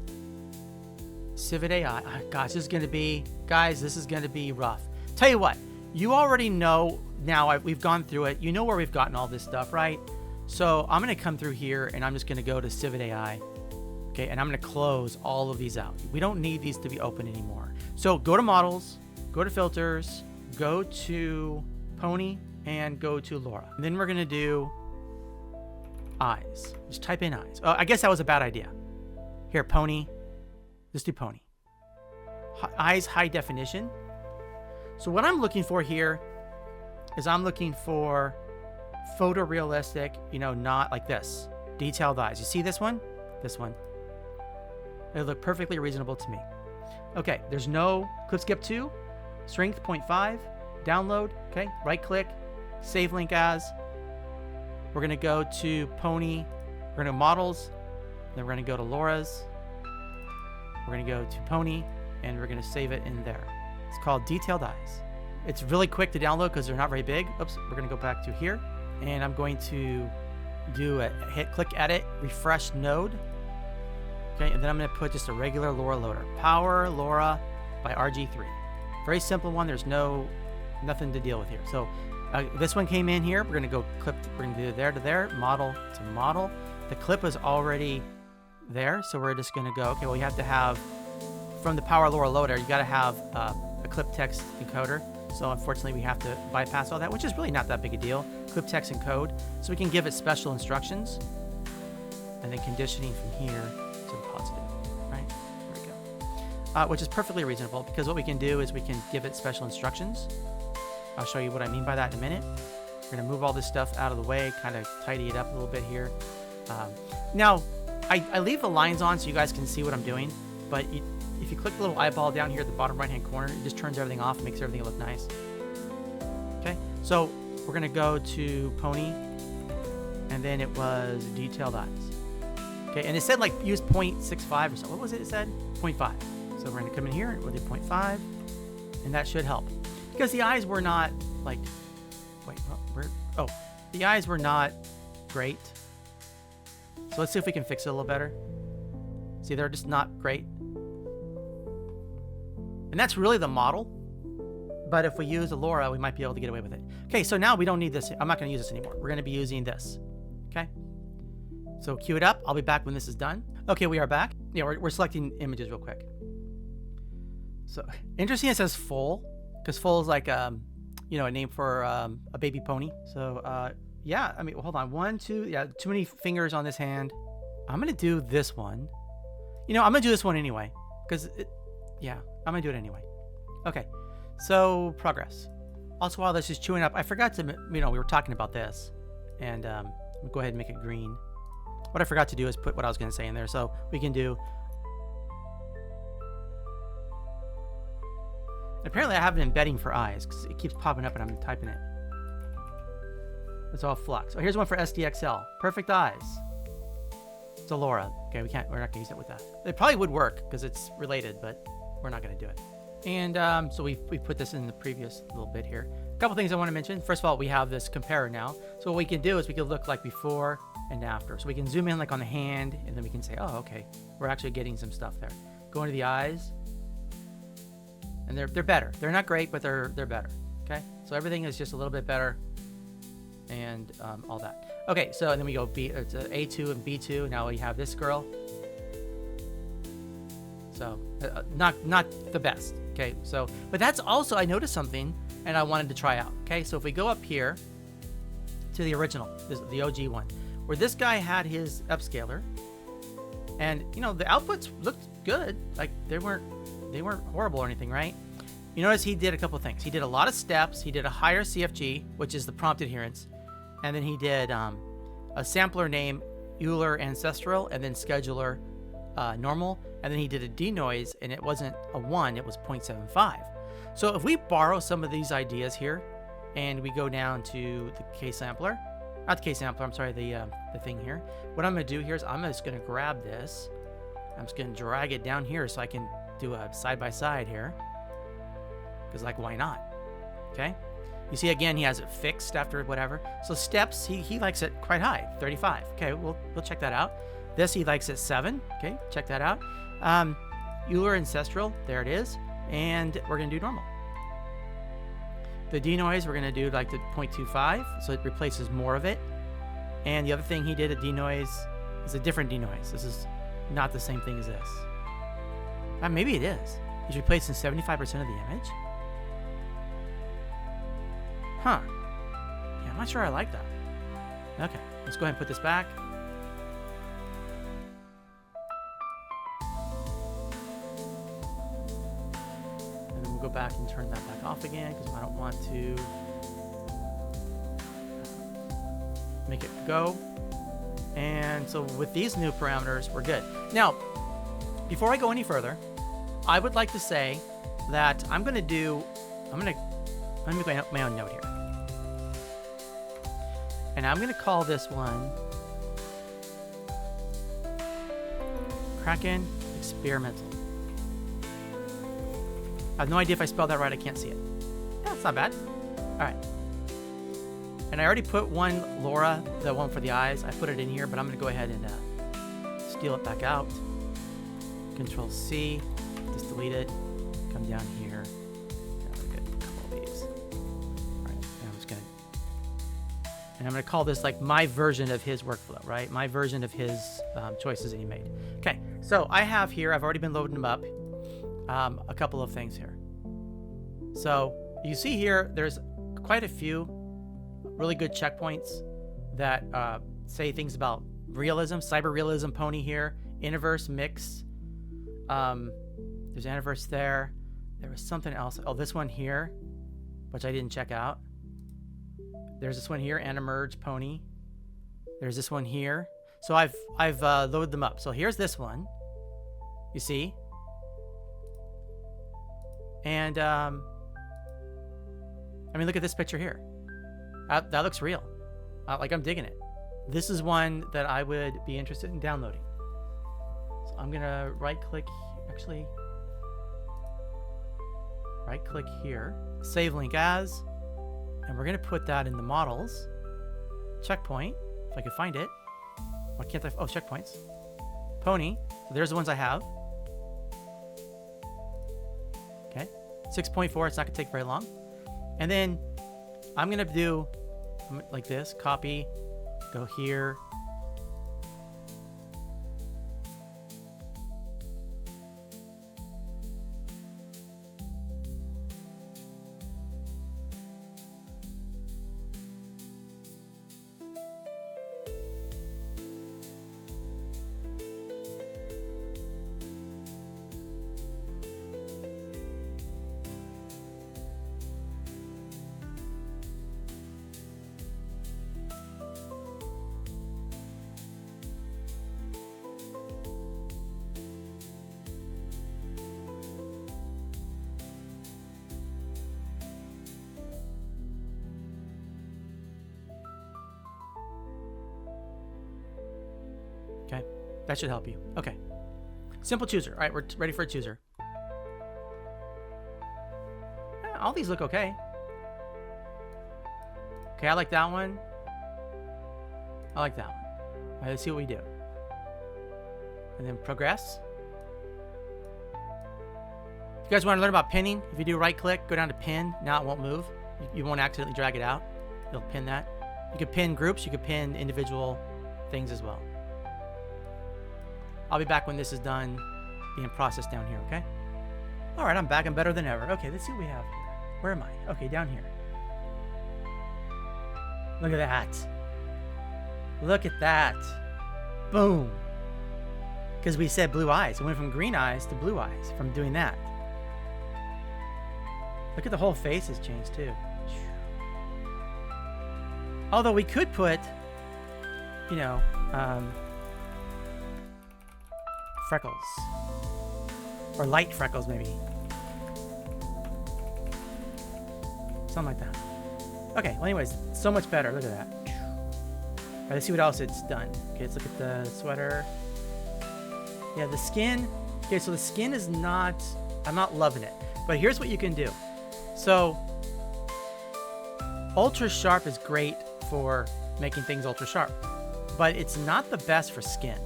Civet AI, gosh, this is going to be, guys, this is going to be rough. Tell you what, you already know now, we've gone through it. You know where we've gotten all this stuff, right? So I'm going to come through here and I'm just going to go to Civet AI. Okay, and I'm going to close all of these out. We don't need these to be open anymore. So go to models, go to filters, go to Pony, and go to Lora. And then we're going to do eyes. Just type in eyes. Oh, I guess that was a bad idea. Here, Pony. Let's do Pony. Eyes high definition. So what I'm looking for here is I'm looking for photorealistic, not like this. Detailed eyes. You see this one? This one. They look perfectly reasonable to me. Okay, there's no clip skip 2, strength 0.5, download. Okay, right click, save link as. We're going to go to Pony. We're going to models. Then we're going to go to Lora's. We're going to go to Pony, and we're going to save it in there. It's called Detailed Eyes. It's really quick to download because they're not very big. Oops, we're going to go back to here, and I'm going to do click edit, refresh node. Okay, and then I'm going to put just a regular Lora loader. Power Lora by RG3. Very simple one. There's nothing to deal with here. So this one came in here. We're going to go clip. We're going to do there to there, model to model. The clip is already there, so we're just going to go. Okay, well, you have to have from the Power Lora loader, you got to have a clip text encoder. So unfortunately, we have to bypass all that, which is really not that big a deal. Clip text encode, so we can give it special instructions, and then conditioning from here to the positive, right? There we go. Which is perfectly reasonable, because what we can do is we can give it special instructions. I'll show you what I mean by that in a minute. We're going to move all this stuff out of the way, kind of tidy it up a little bit here. Now, I leave the lines on so you guys can see what I'm doing, but if you click the little eyeball down here at the bottom right-hand corner, it just turns everything off and makes everything look nice. Okay, so we're going to go to Pony, and then it was Detailed Eyes. Okay, and it said like use 0.65 or so. What was it said? 0.5. So we're going to come in here and we'll do 0.5, and that should help. Because the eyes were not like, the eyes were not great. So let's see if we can fix it a little better. See, they're just not great. And that's really the model. But if we use a Lora, we might be able to get away with it. Okay, so now we don't need this. I'm not going to use this anymore. We're going to be using this. Okay? So cue it up. I'll be back when this is done. Okay, we are back. Yeah, we're selecting images real quick. So interesting, it says foal, because foal is like, a name for a baby pony. So, yeah, I mean, hold on. 1, 2, yeah, too many fingers on this hand. I'm going to do this one. I'm going to do this one anyway, because, I'm going to do it anyway. Okay, so progress. Also, while this is chewing up, I forgot to, we were talking about this, and I'm going to go ahead and make it green. What I forgot to do is put what I was going to say in there, so we can do. Apparently, I have an embedding for eyes, because it keeps popping up and I'm typing it. It's all Flux. Oh, here's one for SDXL. Perfect eyes. It's a Lora. Okay, we're not going to use it with that. It probably would work, because it's related, but we're not going to do it. And so we put this in the previous little bit here. A couple things I want to mention. First of all, we have this comparer now. So what we can do is we can look like before and after. So we can zoom in like on the hand, and then we can say, oh, okay, we're actually getting some stuff there. Go into the eyes, and they're better. They're not great, but they're better. Okay, so everything is just a little bit better, and all that. Okay, so and then we go it's A2 and B2. Now we have this girl. So not the best. Okay, so but that's also, I noticed something and I wanted to try out. Okay, so if we go up here to the original, the OG one, where this guy had his upscaler, and the outputs looked good. Like they weren't horrible or anything, right? You notice he did a couple things. He did a lot of steps. He did a higher CFG, which is the prompt adherence, and then he did a sampler name Euler ancestral, and then scheduler normal, and then he did a denoise, and it wasn't a 1, it was 0.75. So if we borrow some of these ideas here, and we go down to the K-sampler, not the K-sampler, I'm sorry, the thing here. What I'm going to do here is I'm just going to grab this. I'm just going to drag it down here so I can do a side-by-side here. Because, like, why not? Okay? You see, again, he has it fixed after whatever. So steps, he likes it quite high, 35. Okay, we'll check that out. This, he likes it 7. Okay, check that out. Euler ancestral, there it is. And we're going to do normal. The denoise, we're going to do like the 0.25, so it replaces more of it. And the other thing he did at denoise is a different denoise. This is not the same thing as this. Maybe it is. He's replacing 75% of the image. Huh. Yeah, I'm not sure I like that. Okay, let's go ahead and put this back. And then we'll go back and turn that back off again because I don't want to make it go. And so with these new parameters, we're good. Now, before I go any further, I would like to say that I'm going to make my own note here. And I'm going to call this one Kraken Experimental. I have no idea if I spelled that right. I can't see it. Yeah, it's not bad. All right. And I already put one Lora, the one for the eyes. I put it in here, but I'm going to go ahead and steal it back out. Control C, just delete it. Come down here. Yeah, we're good. All these. All right. And I'm going to call this like my version of his workflow, right? My version of his choices that he made. Okay. So I have here, I've already been loading them up. a couple of things here. So you see here, there's quite a few really good checkpoints that say things about realism, cyber realism pony here, Iniverse mix. There's Aniverse there. There was something else. Oh, this one here, which I didn't check out. There's this one here, Animerge pony. There's this one here. So I've loaded them up. So here's this one. You see? And I mean, look at this picture here. That looks real. Like, I'm digging it. This is one that I would be interested in downloading. So I'm gonna right-click. Actually, right-click here, save link as, and we're gonna put that in the models checkpoint. If I could find it. Why can't I? Oh, checkpoints. Pony. So there's the ones I have. Okay. 6.4. It's not gonna take very long. And then I'm gonna do like this. Copy. Go here. Okay, that should help you. Okay, simple chooser. All right, we're ready for a chooser. All these look okay. Okay, I like that one. I like that one. All right, let's see what we do. And then progress. If you guys want to learn about pinning, if you do right click, go down to pin. Now it won't move. You won't accidentally drag it out. It'll pin that. You can pin groups. You can pin individual things as well. I'll be back when this is done being processed down here, okay? All right, I'm back. I'm better than ever. Okay, let's see what we have here. Where am I? Okay, down here. Look at that. Look at that. Boom. Because we said blue eyes. It went from green eyes to blue eyes from doing that. Look at the whole face has changed too. Although we could put, you know, freckles. Or light freckles, maybe. Something like that. Okay, well anyways, so much better. Look at that. All right, let's see what else it's done. Okay, let's look at the sweater. Yeah, the skin. Okay, so the skin is not, I'm not loving it. But here's what you can do. So, ultra sharp is great for making things ultra sharp. But it's not the best for skin.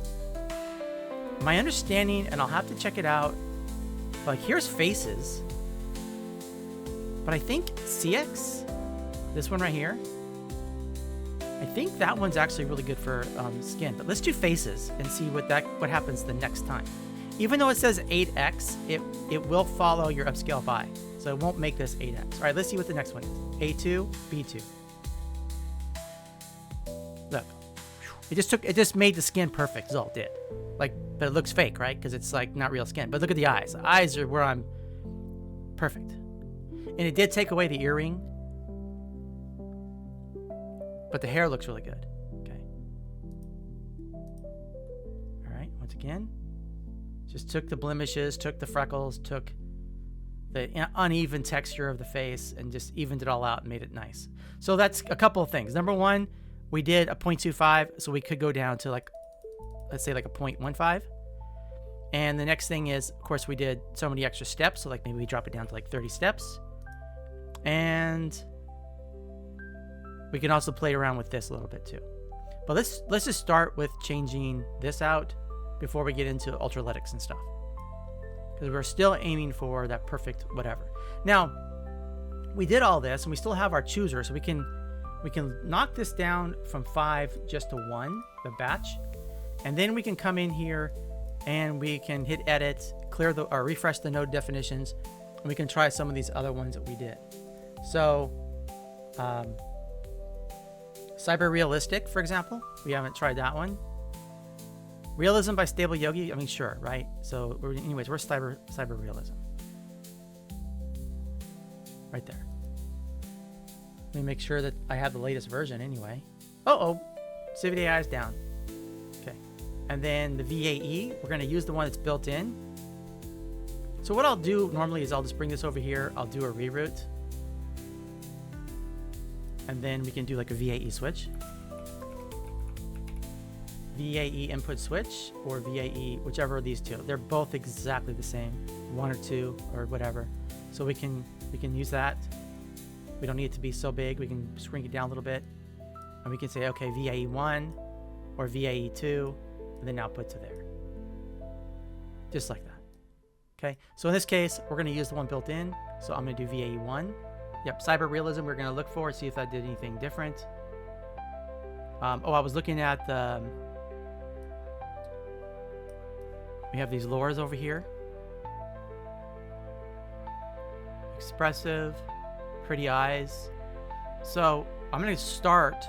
My understanding, and I'll have to check it out, like here's faces. But I think CX, this one right here, I think that one's actually really good for skin. But let's do faces and see what happens the next time. Even though it says 8x, it will follow your upscale by. So it won't make this 8x. All right, let's see what the next one is. A2, B2. Look, it just made the skin perfect is all it did. Like, but it looks fake, right? Because it's like not real skin. But look at the eyes. The eyes are where I'm perfect. And it did take away the earring. But the hair looks really good. Okay. All right, once again. Just took the blemishes, took the freckles, took the uneven texture of the face, and just evened it all out and made it nice. So that's a couple of things. Number one, we did a 0.25, so we could go down to like, let's say like a 0.15. And the next thing is, of course, we did so many extra steps. So like maybe we drop it down to like 30 steps. And we can also play around with this a little bit too. But let's just start with changing this out before we get into ultralytics and stuff. Because we're still aiming for that perfect whatever. Now, we did all this and we still have our chooser, so we can knock this down from 5 just to 1, the batch. And then we can come in here and we can hit edit, clear the or refresh the node definitions, and we can try some of these other ones that we did. So, cyber realistic, for example, we haven't tried that one. Realism by Stable Yogi, I mean, sure, right? So, anyways, we're cyber realism. Right there. Let me make sure that I have the latest version anyway. Oh, Civic AI is down. Okay. And then the VAE, we're going to use the one that's built in. So what I'll do normally is I'll just bring this over here. I'll do a reroute. And then we can do like a VAE switch. VAE input switch or VAE, whichever of these two. They're both exactly the same, 1 or 2 or whatever. So we can use that. We don't need it to be so big. We can shrink it down a little bit. And we can say, okay, VAE 1 or VAE 2, and then output to there. Just like that. Okay, so in this case, we're going to use the one built in. So I'm going to do VAE 1. Yep, cyber realism we're going to look for, see if that did anything different. I was looking at the... We have these Loras over here. Expressive, pretty eyes. So I'm going to start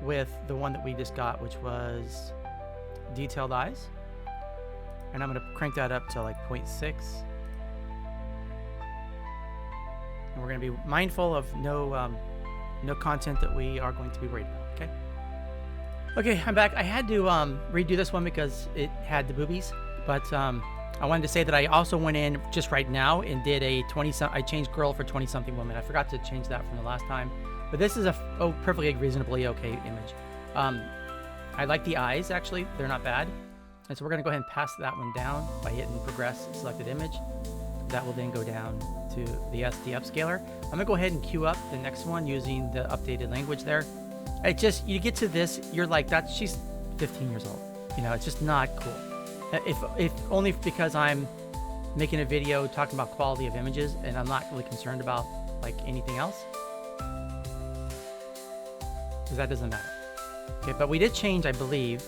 with the one that we just got, which was detailed eyes. And I'm going to crank that up to like 0.6. And we're going to be mindful of no content that we are going to be worried about, okay? Okay, I'm back. I had to redo this one because it had the boobies, but I wanted to say that I also went in just right now and did a I changed girl for 20-something woman. I forgot to change that from the last time, but this is a perfectly reasonably okay image. I like the eyes, actually. They're not bad. And so we're going to go ahead and pass that one down by hitting progress selected image. That will then go down to the SD Upscaler. I'm going to go ahead and queue up the next one using the updated language there. It just, you get to this, you're like, she's 15 years old. You know, it's just not cool. If only because I'm making a video talking about quality of images and I'm not really concerned about like anything else. Because that doesn't matter. Okay, but we did change, I believe.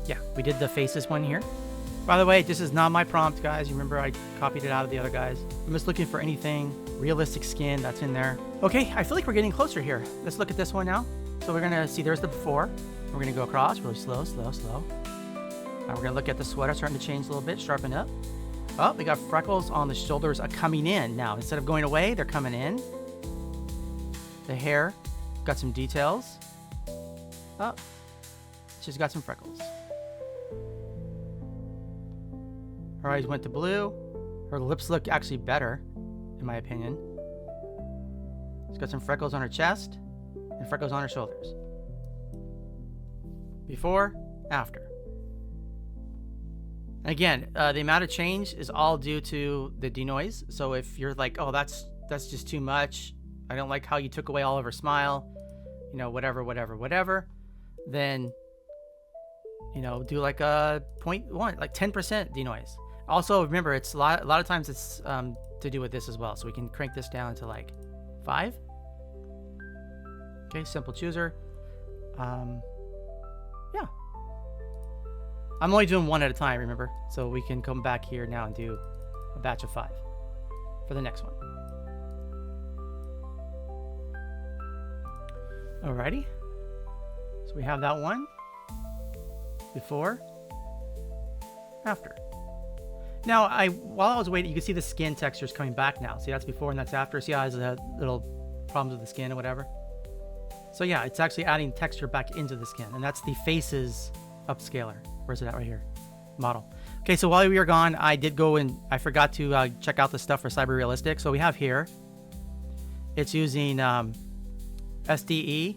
Yeah, we did the faces one here. By the way, this is not my prompt, guys. You remember I copied it out of the other guys. I'm just looking for anything realistic skin that's in there. Okay, I feel like we're getting closer here. Let's look at this one now. So we're gonna see there's the before. We're gonna go across really slow, slow, slow. Now we're gonna look at the sweater starting to change a little bit, sharpen up. Oh, we got freckles on the shoulders coming in now. Instead of going away, they're coming in. The hair got some details. Oh, she's got some freckles. Her eyes went to blue. Her lips look actually better, in my opinion. She's got some freckles on her chest and freckles on her shoulders. Before, after. Again, the amount of change is all due to the denoise. So if you're like, oh, that's just too much. I don't like how you took away all of her smile. You know, whatever. Then, you know, do like a 0.1, like 10% denoise. Also, remember, it's a lot of times it's to do with this as well. So we can crank this down to like 5. Okay, simple chooser. Yeah. I'm only doing 1 at a time, remember? So we can come back here now and do a batch of 5 for the next one. Alrighty. So we have that one. Before. After. Now, while I was waiting, you can see the skin textures coming back now. See, that's before and that's after. See how it has little problems with the skin or whatever? So yeah, it's actually adding texture back into the skin. And that's the faces upscaler. Where's it at? Right here. Model. Okay, so while we were gone, I did go and I forgot to check out the stuff for cyber realistic. So we have here, it's using SDE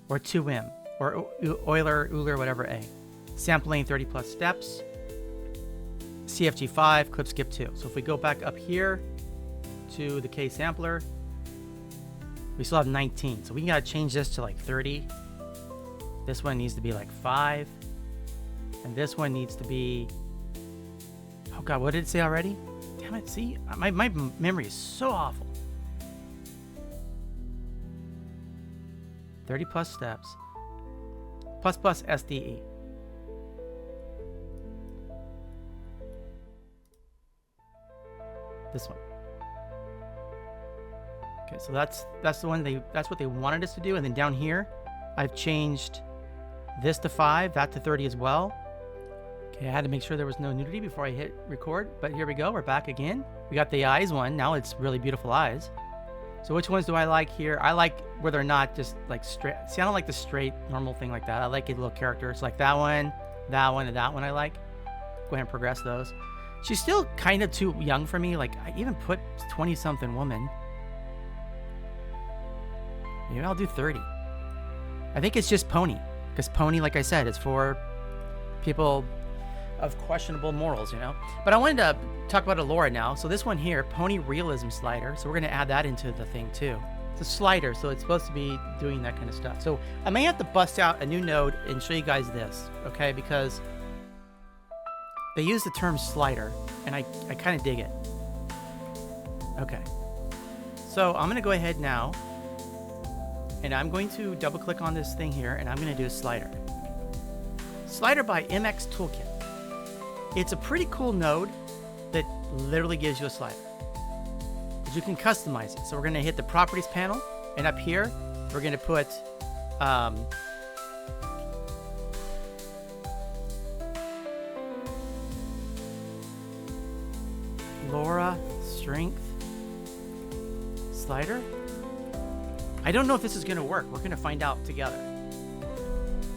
or 2M or Euler, whatever A. Sampling 30 plus steps. CFG5, clip skip 2. So if we go back up here to the K sampler, we still have 19. So we gotta change this to like 30. This one needs to be like 5. And this one needs to be, oh God, what did it say already? Damn it, see, my memory is so awful. 30 plus steps, plus SDE. This one. Okay, so that's the one that's what they wanted us to do. And then down here, I've changed this to 5, that to 30 as well. Okay, I had to make sure there was no nudity before I hit record, but here we go. We're back again. We got the eyes one. Now it's really beautiful eyes. So which ones do I like here? I like where they're not just like straight. See, I don't like the straight normal thing like that. I like a little character. It's like that one, and that one I like. Go ahead and progress those. She's still kind of too young for me. Like, I even put 20-something woman. Maybe I'll do 30. I think it's just pony. Because pony, like I said, is for people of questionable morals, you know? But I wanted to talk about a Lora now. So this one here, pony realism slider. So we're going to add that into the thing too. It's a slider, so it's supposed to be doing that kind of stuff. So I may have to bust out a new node and show you guys this, okay? Because they use the term slider, and I kind of dig it. Okay. So I'm going to go ahead now, and I'm going to double click on this thing here, and I'm going to do a slider. Slider by MX Toolkit. It's a pretty cool node that literally gives you a slider. But you can customize it. So we're going to hit the properties panel, and up here, we're going to put Lora strength slider. I don't know if this is going to work. We're going to find out together.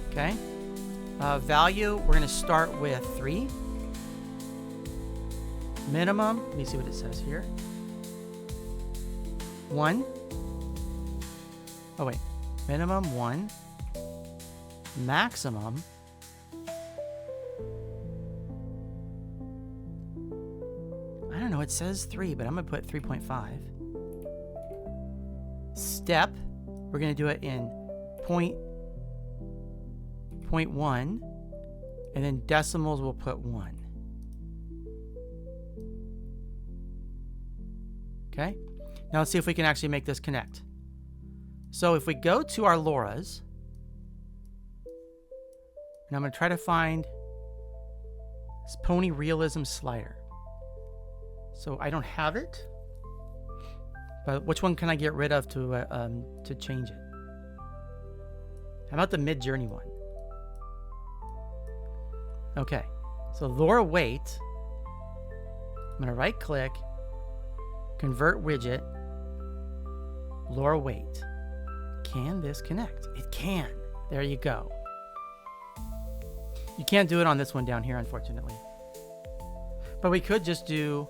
Okay. Value, we're going to start with 3. Minimum, let me see what it says here. 1. Oh, wait. Minimum 1. Maximum. I don't know. It says 3, but I'm going to put 3.5. Step, we're going to do it in 0.1, and then decimals we'll put 1. Okay, now let's see if we can actually make this connect. So if we go to our Loras, and I'm going to try to find this pony realism slider. So I don't have it. But which one can I get rid of to change it? How about the mid-journey one? Okay, so Lora weight. I'm going to right-click, convert widget, Lora weight. Can this connect? It can. There you go. You can't do it on this one down here, unfortunately. But we could just do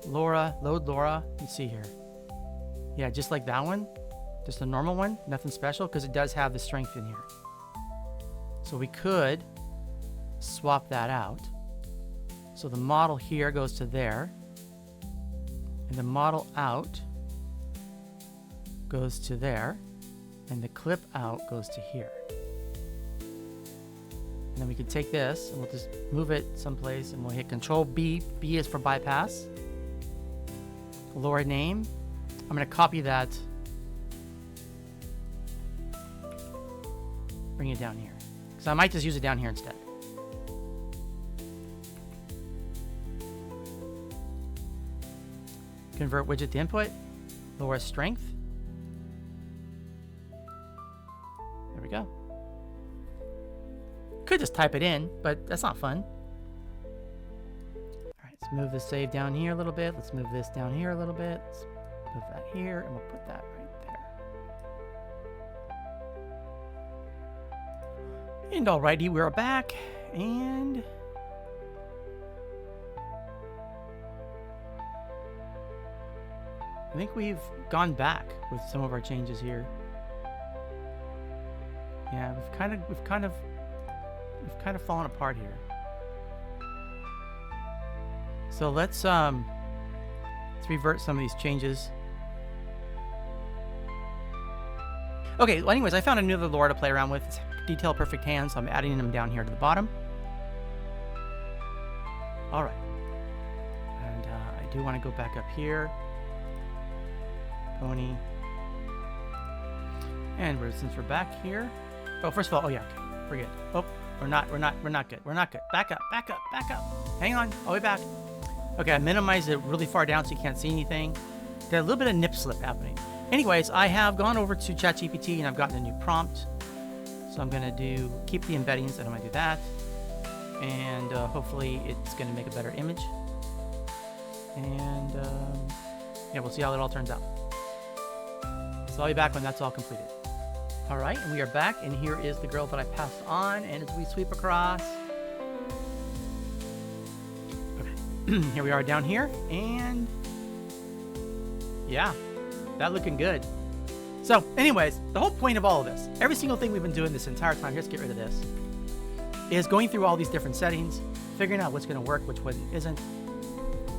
Lora, load Lora. Let's see here. Yeah, just like that one. Just a normal one. Nothing special because it does have the strength in here. So we could swap that out. So the model here goes to there. And the model out goes to there. And the clip out goes to here. And then we could take this and we'll just move it someplace and we'll hit Control B. B is for bypass. Lora name. I'm going to copy that. Bring it down here. So I might just use it down here instead. Convert widget to input. Lora strength. There we go. Could just type it in, but that's not fun. Let's move the save down here a little bit. Let's move this down here a little bit. Let's move that here, and we'll put that right there. And alrighty, we're back, and I think we've gone back with some of our changes here. Yeah, we've kind of fallen apart here. So let's revert some of these changes. Okay, well anyways, I found another Lora to play around with. It's detail perfect hands, so I'm adding them down here to the bottom. Alright. And I do want to go back up here. Pony. And since we're back here. Oh, first of all, oh yeah, okay. We're good. Oh, we're not good. We're not good. Back up. Hang on, all the way back. Okay, I minimized it really far down so you can't see anything. Got a little bit of nip slip happening. Anyways, I have gone over to ChatGPT and I've gotten a new prompt. So I'm gonna keep the embeddings, and I'm gonna do that. And hopefully it's gonna make a better image. And yeah, we'll see how it all turns out. So I'll be back when that's all completed. All right, and we are back, and here is the girl that I passed on. And as we sweep across, okay, here we are down here, and yeah, that looking good. So anyways, the whole point of all of this, every single thing we've been doing this entire time, let's get rid of this, is going through all these different settings, figuring out what's going to work, which one isn't.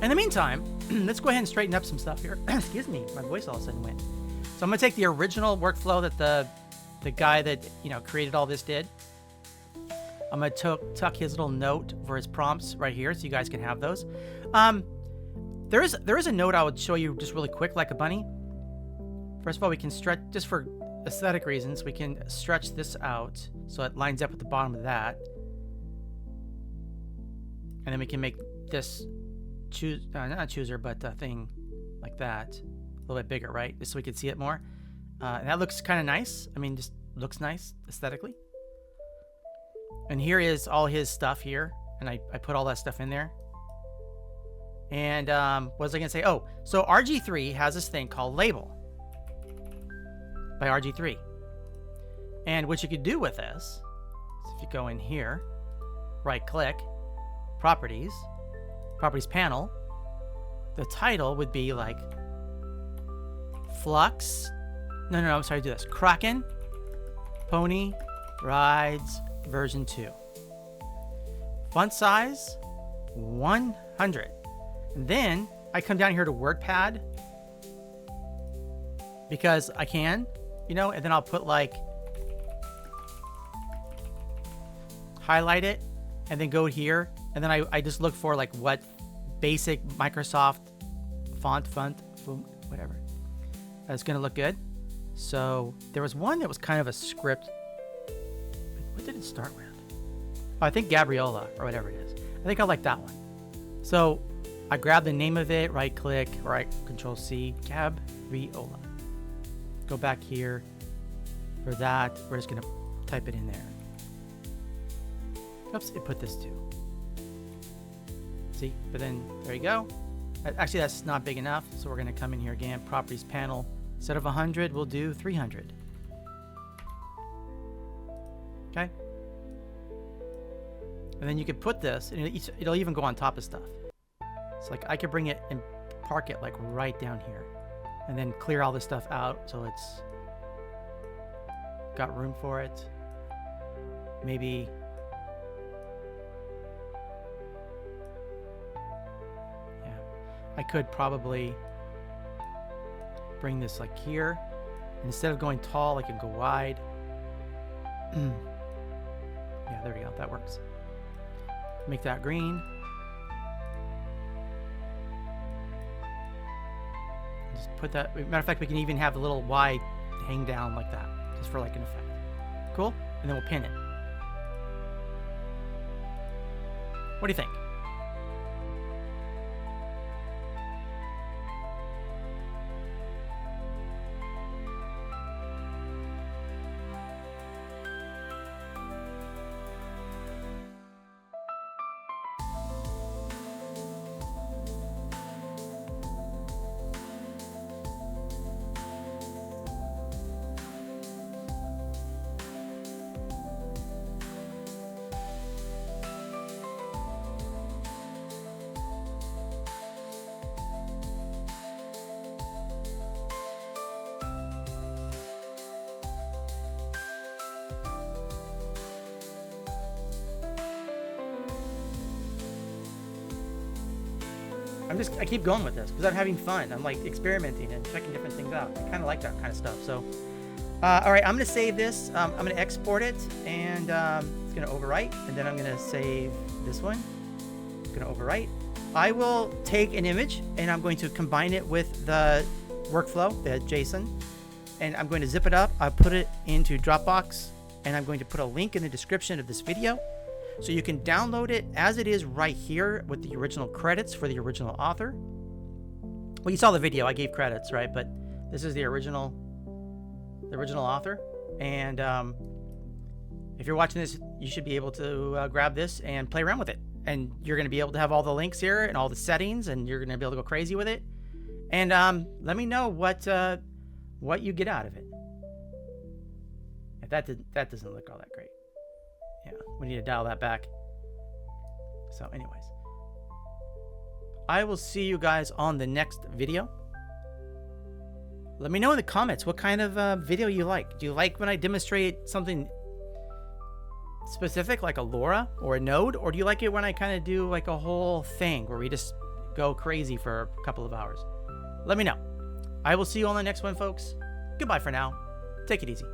In the meantime, let's go ahead and straighten up some stuff here. Excuse me, my voice all of a sudden went. So I'm going to take the original workflow that the guy that created all this did. I'm going to tuck his little note for his prompts right here, so you guys can have those. There is a note I would show you just really quick, like a bunny. First of all, we can stretch, just for aesthetic reasons, we can stretch this out so it lines up at the bottom of that. And then we can make this not a chooser, but a thing like that. A little bit bigger, right? Just so we can see it more. And that looks kind of nice. I mean, just looks nice aesthetically. And here is all his stuff here. And I put all that stuff in there. And what was I going to say? Oh, so RG3 has this thing called Label by RG3. And what you could do with this is if you go in here, right click, Properties panel, the title would be like Flux. No, I'm sorry, do this. Kraken Pony Rides version 2. Font size 100. And then I come down here to WordPad because I can, and then I'll put like highlight it and then go here. And then I just look for like what basic Microsoft font, whatever. That's going to look good. So there was one that was kind of a script. What did it start with? Oh, I think Gabriola or whatever it is. I think I like that one. So I grab the name of it, right click, right Control C, Gabriola. Go back here for that. We're just going to type it in there. Oops, it put this too. See, but then there you go. Actually, that's not big enough, so we're going to come in here again. Properties panel. Instead of 100, we'll do 300. Okay. And then you could put this, and it'll even go on top of stuff. It's like I could bring it and park it like right down here, and then clear all this stuff out so it's got room for it. Maybe. I could probably bring this like here. Instead of going tall, I could go wide. Yeah, there we go. That works. Make that green. Just put that. Matter of fact, we can even have a little Y hang down like that, just for like an effect. Cool. And then we'll pin it. What do you think? I keep going with this because I'm having fun. I'm like experimenting and checking different things out. I kind of like that kind of stuff. So, all right, I'm going to save this. I'm going to export it, and it's going to overwrite. And then I'm going to save this one. It's going to overwrite. I will take an image, and I'm going to combine it with the workflow, the JSON, and I'm going to zip it up. I'll put it into Dropbox, and I'm going to put a link in the description of this video. So you can download it as it is right here with the original credits for the original author. Well, you saw the video, I gave credits, right? But this is the original author. And if you're watching this, you should be able to grab this and play around with it. And you're going to be able to have all the links here and all the settings, and you're going to be able to go crazy with it. And let me know what you get out of it. If that doesn't look all that great. Yeah, we need to dial that back. So anyways, I will see you guys on the next video. Let me know in the comments what kind of video you like. Do you like when I demonstrate something specific like a Lora or a node, or do you like it when I kind of do like a whole thing where we just go crazy for a couple of hours? Let me know. I will see you on the next one, folks. Goodbye for now. Take it easy.